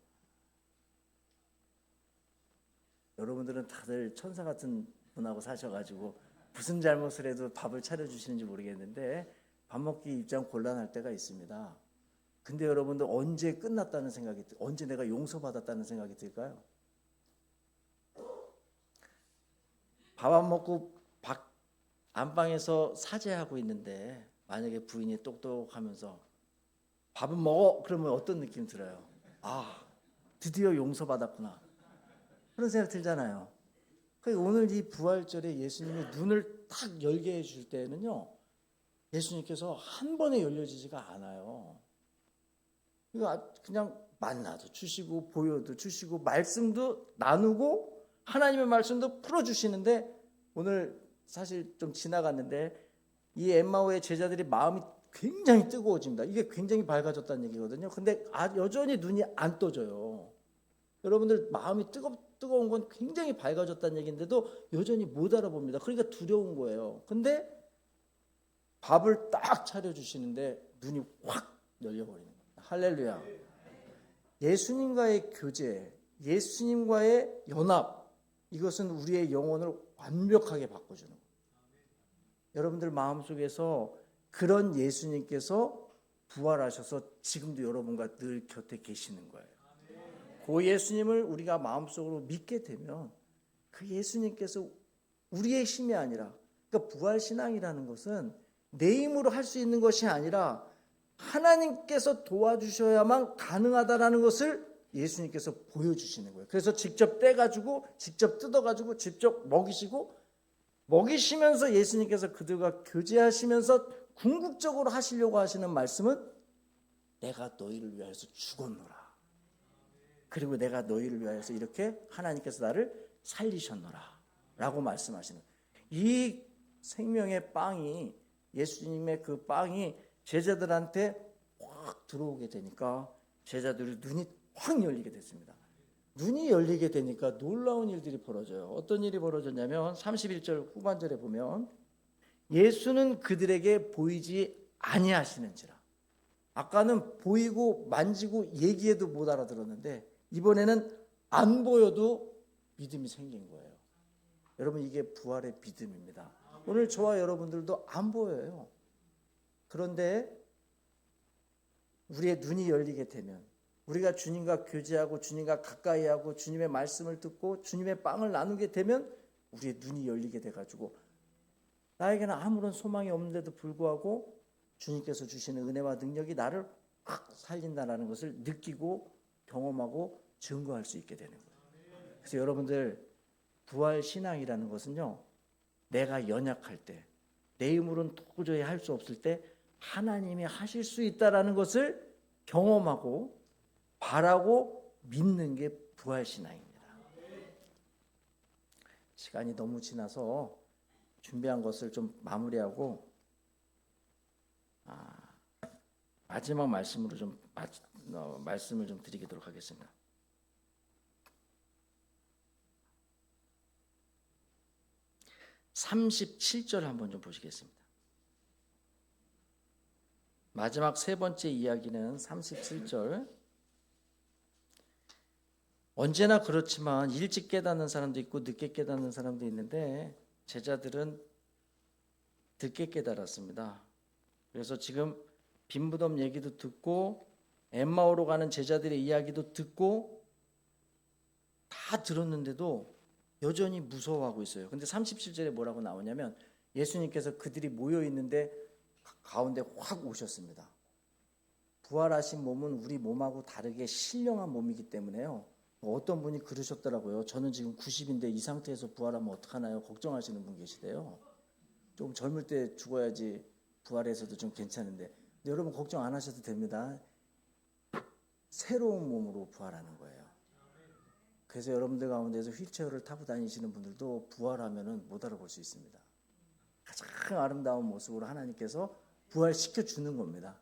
여러분들은 다들 천사 같은 분하고 사셔가지고 무슨 잘못을 해도 밥을 차려주시는지 모르겠는데 밥 먹기 입장 곤란할 때가 있습니다. 근데 여러분들 언제 끝났다는 생각이 언제 내가 용서받았다는 생각이 들까요? 밥 안 먹고 안방에서 사죄하고 있는데 만약에 부인이 똑똑하면서 밥은 먹어 그러면 어떤 느낌 들어요? 아 드디어 용서받았구나 그런 생각 들잖아요. 그러니까 오늘 이 부활절에 예수님이 눈을 탁 열게 해줄 때는요 예수님께서 한 번에 열려지지가 않아요. 그냥 만나도 주시고 보여도 주시고 말씀도 나누고 하나님의 말씀도 풀어주시는데 오늘 사실 좀 지나갔는데 이 엠마오의 제자들이 마음이 굉장히 뜨거워집니다. 이게 굉장히 밝아졌다는 얘기거든요. 근데 여전히 눈이 안 떠져요. 여러분들 마음이 뜨거운 건 굉장히 밝아졌다는 얘기인데도 여전히 못 알아봅니다. 그러니까 두려운 거예요. 근데 밥을 딱 차려주시는데 눈이 확 열려버리는 거예요. 할렐루야. 예수님과의 교제, 예수님과의 연합 이것은 우리의 영혼을 완벽하게 바꿔주는 거예요. 여러분들 마음속에서 그런 예수님께서 부활하셔서 지금도 여러분과 늘 곁에 계시는 거예요. 그 예수님을 우리가 마음속으로 믿게 되면 그 예수님께서 우리의 힘이 아니라 그러니까 부활신앙이라는 것은 내 힘으로 할 수 있는 것이 아니라 하나님께서 도와주셔야만 가능하다라는 것을 예수님께서 보여주시는 거예요. 그래서 직접 떼가지고 직접 뜯어가지고 직접 먹이시면서 예수님께서 그들과 교제하시면서 궁극적으로 하시려고 하시는 말씀은 내가 너희를 위하여서 죽었노라. 그리고 내가 너희를 위하여서 이렇게 하나님께서 나를 살리셨노라 라고 말씀하시는 이 생명의 빵이 예수님의 그 빵이 제자들한테 확 들어오게 되니까 제자들의 눈이 확 열리게 됐습니다. 눈이 열리게 되니까 놀라운 일들이 벌어져요. 어떤 일이 벌어졌냐면 31절 후반절에 보면 예수는 그들에게 보이지 아니하시는지라. 아까는 보이고 만지고 얘기해도 못 알아들었는데 이번에는 안 보여도 믿음이 생긴 거예요. 여러분, 이게 부활의 믿음입니다. 오늘 저와 여러분들도 안 보여요. 그런데 우리의 눈이 열리게 되면, 우리가 주님과 교제하고 주님과 가까이 하고 주님의 말씀을 듣고 주님의 빵을 나누게 되면 우리의 눈이 열리게 돼가지고 나에게는 아무런 소망이 없는데도 불구하고 주님께서 주시는 은혜와 능력이 나를 확 살린다는 것을 느끼고 경험하고 증거할 수 있게 되는 거예요. 그래서 여러분들, 부활 신앙이라는 것은요, 내가 연약할 때, 내 힘으로는 도저히 할 수 없을 때 하나님이 하실 수 있다라는 것을 경험하고 바라고 믿는 게 부활 신앙입니다. 시간이 너무 지나서 준비한 것을 좀 마무리하고 마지막 말씀으로 말씀을 좀 드리도록 하겠습니다. 37절 한번 좀 보시겠습니다. 마지막 세 번째 이야기는 37절. 언제나 그렇지만 일찍 깨닫는 사람도 있고 늦게 깨닫는 사람도 있는데 제자들은 늦게 깨달았습니다. 그래서 지금 빈 무덤 얘기도 듣고 엠마오로 가는 제자들의 이야기도 듣고 다 들었는데도 여전히 무서워하고 있어요. 근데 37절에 뭐라고 나오냐면 예수님께서 그들이 모여 있는데 가운데 확 오셨습니다. 부활하신 몸은 우리 몸하고 다르게 신령한 몸이기 때문에요. 어떤 분이 그러셨더라고요. 저는 지금 90인데 이 상태에서 부활하면 어떡하나요? 걱정하시는 분 계시대요. 좀 젊을 때 죽어야지 부활해서도 좀 괜찮은데. 근데 여러분, 걱정 안 하셔도 됩니다. 새로운 몸으로 부활하는 거예요. 그래서 여러분들 가운데서 휠체어를 타고 다니시는 분들도 부활하면은 못 알아볼 수 있습니다. 가장 아름다운 모습으로 하나님께서 부활시켜 주는 겁니다.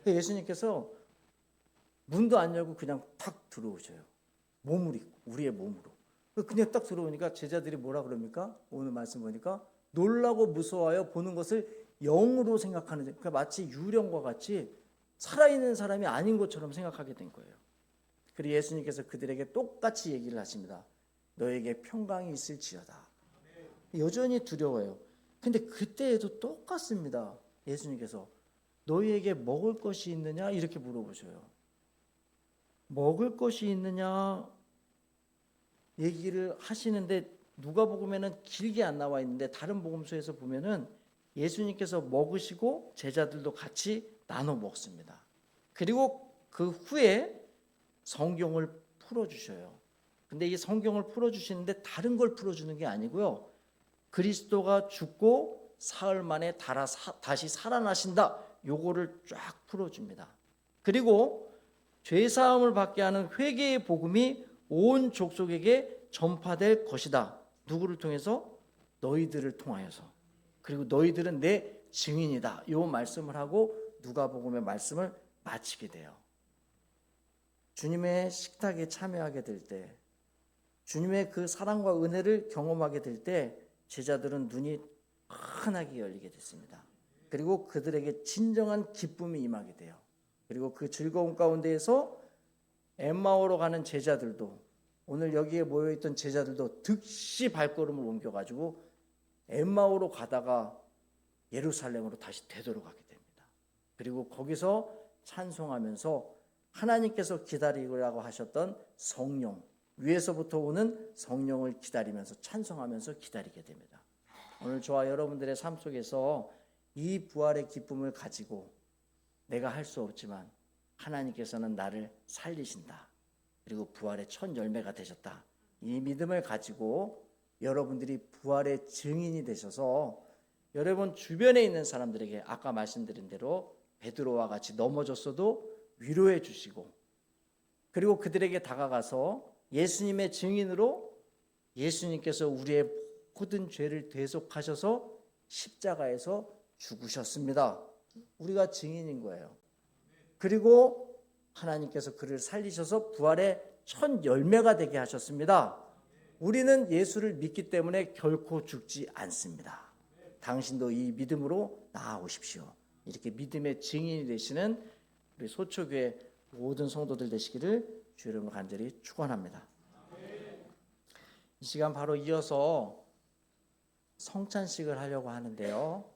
예수님께서 문도 안 열고 그냥 탁 들어오셔요. 몸을 입고, 우리의 몸으로. 그냥 딱 들어오니까 제자들이 뭐라 그럽니까? 오늘 말씀 보니까 놀라고 무서워하여 보는 것을 영으로 생각하는, 그러니까 마치 유령과 같이 살아있는 사람이 아닌 것처럼 생각하게 된 거예요. 그리고 예수님께서 그들에게 똑같이 얘기를 하십니다. 너에게 평강이 있을지어다. 여전히 두려워요. 근데 그때에도 똑같습니다. 예수님께서 너희에게 먹을 것이 있느냐? 이렇게 물어보셔요. 먹을 것이 있느냐 얘기를 하시는데 누가복음에는 길게 안 나와 있는데 다른 복음서에서 보면은 예수님께서 먹으시고 제자들도 같이 나눠 먹습니다. 그리고 그 후에 성경을 풀어주셔요. 근데 이 성경을 풀어주시는데 다른 걸 풀어주는 게 아니고요. 그리스도가 죽고 사흘 만에 다시 살아나신다. 요거를 쫙 풀어줍니다. 그리고 죄사함을 받게 하는 회개의 복음이 온 족속에게 전파될 것이다. 누구를 통해서? 너희들을 통하여서. 그리고 너희들은 내 증인이다. 이 말씀을 하고 누가복음의 말씀을 마치게 돼요. 주님의 식탁에 참여하게 될 때, 주님의 그 사랑과 은혜를 경험하게 될 때 제자들은 눈이 환하게 열리게 됐습니다. 그리고 그들에게 진정한 기쁨이 임하게 돼요. 그리고 그 즐거움 가운데에서 엠마오로 가는 제자들도, 오늘 여기에 모여있던 제자들도 득시 발걸음을 옮겨가지고 엠마오로 가다가 예루살렘으로 다시 되돌아가게 됩니다. 그리고 거기서 찬송하면서 하나님께서 기다리라고 하셨던 성령, 위에서부터 오는 성령을 기다리면서 찬송하면서 기다리게 됩니다. 오늘 저와 여러분들의 삶 속에서 이 부활의 기쁨을 가지고 내가 할 수 없지만 하나님께서는 나를 살리신다. 그리고 부활의 첫 열매가 되셨다. 이 믿음을 가지고 여러분들이 부활의 증인이 되셔서 여러분 주변에 있는 사람들에게 아까 말씀드린 대로 베드로와 같이 넘어졌어도 위로해 주시고, 그리고 그들에게 다가가서 예수님의 증인으로 예수님께서 우리의 모든 죄를 대속하셔서 십자가에서 죽으셨습니다. 우리가 증인인 거예요. 그리고 하나님께서 그를 살리셔서 부활의 첫 열매가 되게 하셨습니다. 우리는 예수를 믿기 때문에 결코 죽지 않습니다. 당신도 이 믿음으로 나아오십시오. 이렇게 믿음의 증인이 되시는 우리 소초교회 모든 성도들 되시기를 주 이름으로 간절히 축원합니다. 이 시간 바로 이어서 성찬식을 하려고 하는데요.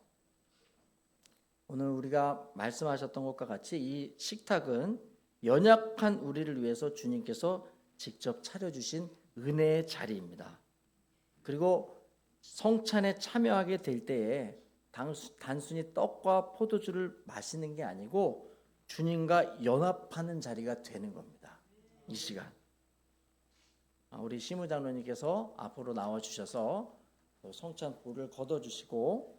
오늘 우리가 말씀하셨던 것과 같이 이 식탁은 연약한 우리를 위해서 주님께서 직접 차려주신 은혜의 자리입니다. 그리고 성찬에 참여하게 될 때에 단순히 떡과 포도주를 마시는 게 아니고 주님과 연합하는 자리가 되는 겁니다. 이 시간 우리 시무장로님께서 앞으로 나와주셔서 성찬 불을 걷어주시고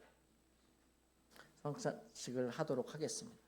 성찬식을 하도록 하겠습니다.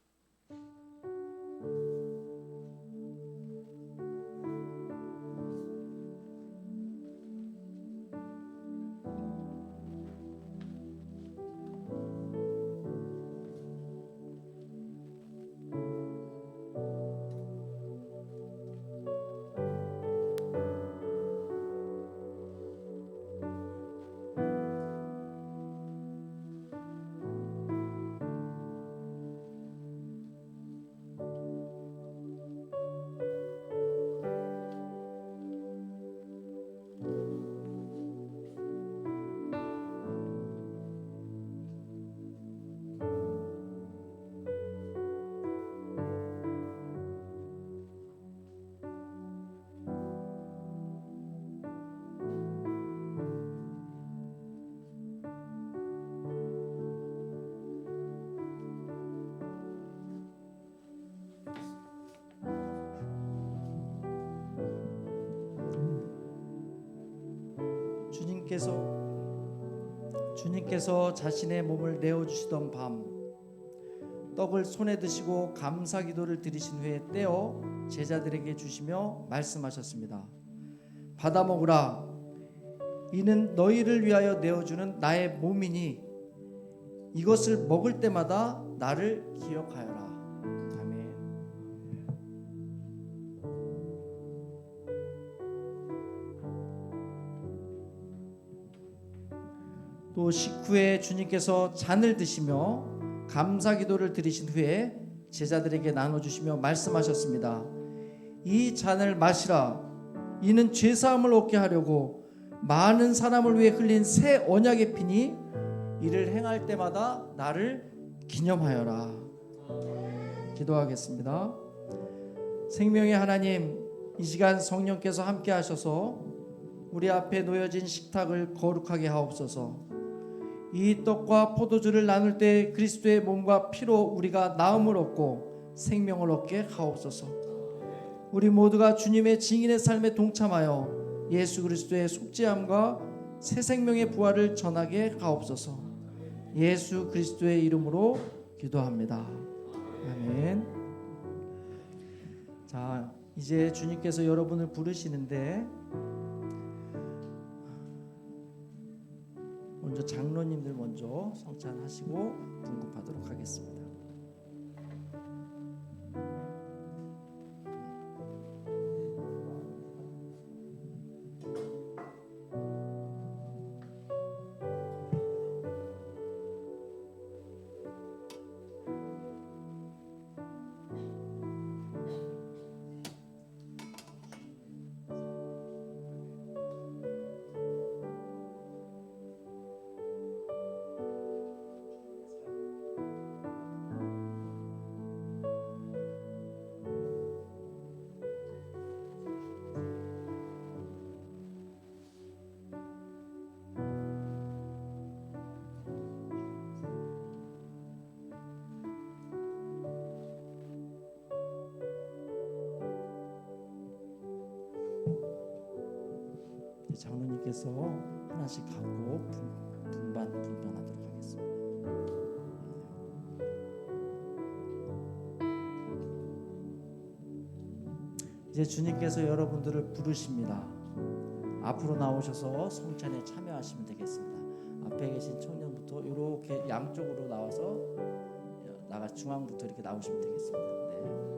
주님께서 자신의 몸을 내어주시던 밤 떡을 손에 드시고 감사 기도를 드리신 후에 떼어 제자들에게 주시며 말씀하셨습니다. 받아 먹으라. 이는 너희를 위하여 내어주는 나의 몸이니 이것을 먹을 때마다 나를 기억하여라. 아멘. 또 식후에 주님께서 잔을 드시며 감사 기도를 드리신 후에 제자들에게 나눠주시며 말씀하셨습니다. 이 잔을 마시라. 이는 죄사함을 얻게 하려고 많은 사람을 위해 흘린 새 언약의 피니 이를 행할 때마다 나를 기념하여라. 기도하겠습니다. 생명의 하나님, 이 시간 성령께서 함께 하셔서 우리 앞에 놓여진 식탁을 거룩하게 하옵소서. 이 떡과 포도주를 나눌 때 그리스도의 몸과 피로 우리가 나음을 얻고 생명을 얻게 하옵소서. 우리 모두가 주님의 증인의 삶에 동참하여 예수 그리스도의 속죄함과 새 생명의 부활을 전하게 하옵소서. 예수 그리스도의 이름으로 기도합니다. 아멘. 자, 이제 주님께서 여러분을 부르시는데 먼저 장로님들 먼저 성찬하시고 분급하도록 하겠습니다. 장로님께서 하나씩 갖고 분반하도록 하겠습니다. 이제 주님께서 여러분들을 부르십니다. 앞으로 나오셔서 성찬에 참여하시면 되겠습니다. 앞에 계신 청년부터 이렇게 양쪽으로 나와서 중앙부터 이렇게 나오시면 되겠습니다. 네.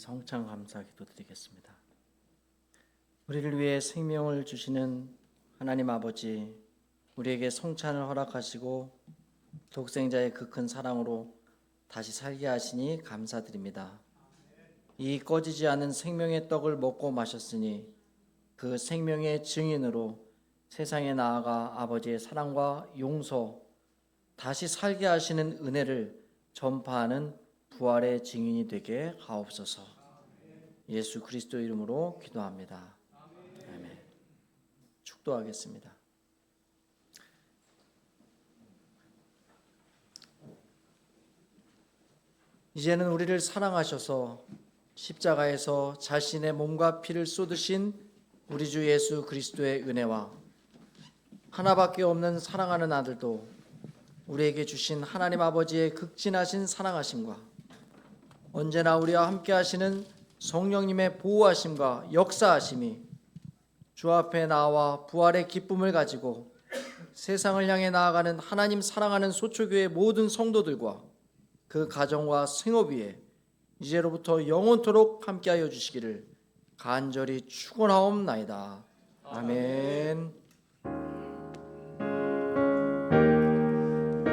성찬 감사 기도드리겠습니다. 우리를 위해 생명을 주시는 하나님 아버지, 우리에게 성찬을 허락하시고 독생자의 그 큰 사랑으로 다시 살게 하시니 감사드립니다. 이 꺼지지 않은 생명의 떡을 먹고 마셨으니 그 생명의 증인으로 세상에 나아가 아버지의 사랑과 용서, 다시 살게 하시는 은혜를 전파하는 부활의 증인이 되게 하옵소서. 예수 그리스도 이름으로 기도합니다. 아멘. 축도하겠습니다. 이제는 우리를 사랑하셔서 십자가에서 자신의 몸과 피를 쏟으신 우리 주 예수 그리스도의 은혜와 하나밖에 없는 사랑하는 아들도 우리에게 주신 하나님 아버지의 극진하신 사랑하심과 언제나 우리와 함께 하시는 성령님의 보호하심과 역사하심이 주 앞에 나와 부활의 기쁨을 가지고 세상을 향해 나아가는 하나님 사랑하는 소초교회 모든 성도들과 그 가정과 생업 위에 이제로부터 영원토록 함께하여 주시기를 간절히 축원하옵나이다. 아멘.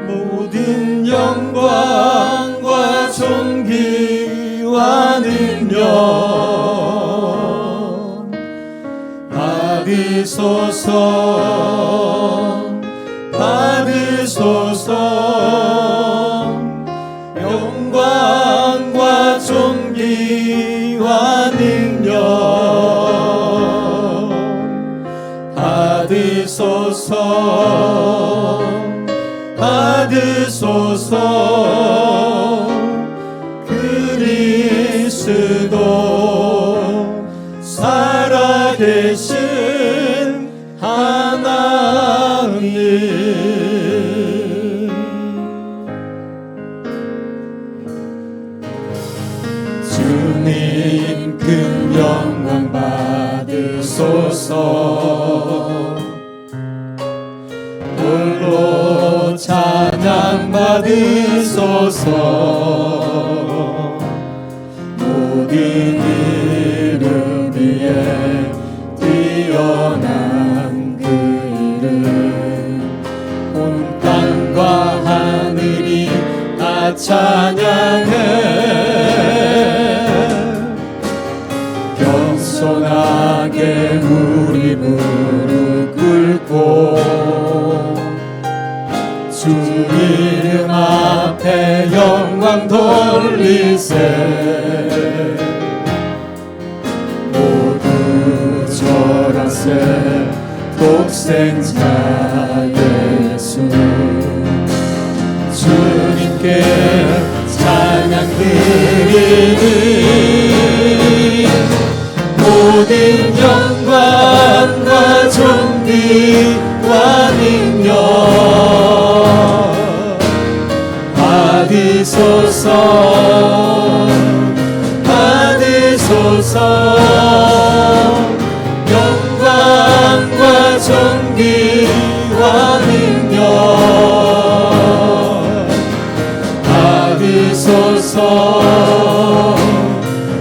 모든 영광과 존귀와 능력 받으소서, 받으소서. 영광과 존귀와 능력 받으소서, 받으소서. 그리스도 살아계신 하나님, 주님 큰 영광 받으소서. 홀로 찬양 받으소서. 모든 이름 위에 뛰어난 그 이름, 온 땅과 하늘이 다 찬양해. 겸손하게 우리 무릎 꿇고 주 이름 앞에 영광 돌리세. 모두 절하세. 독생자 예수 주님께 찬양 드리니 모든 영광과 존귀와 능력 받으소서, 받으소서. 영광과 존귀와 능력 받으소서,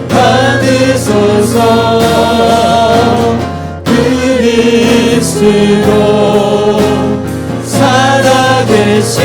받으소서. 그리스도 살아계신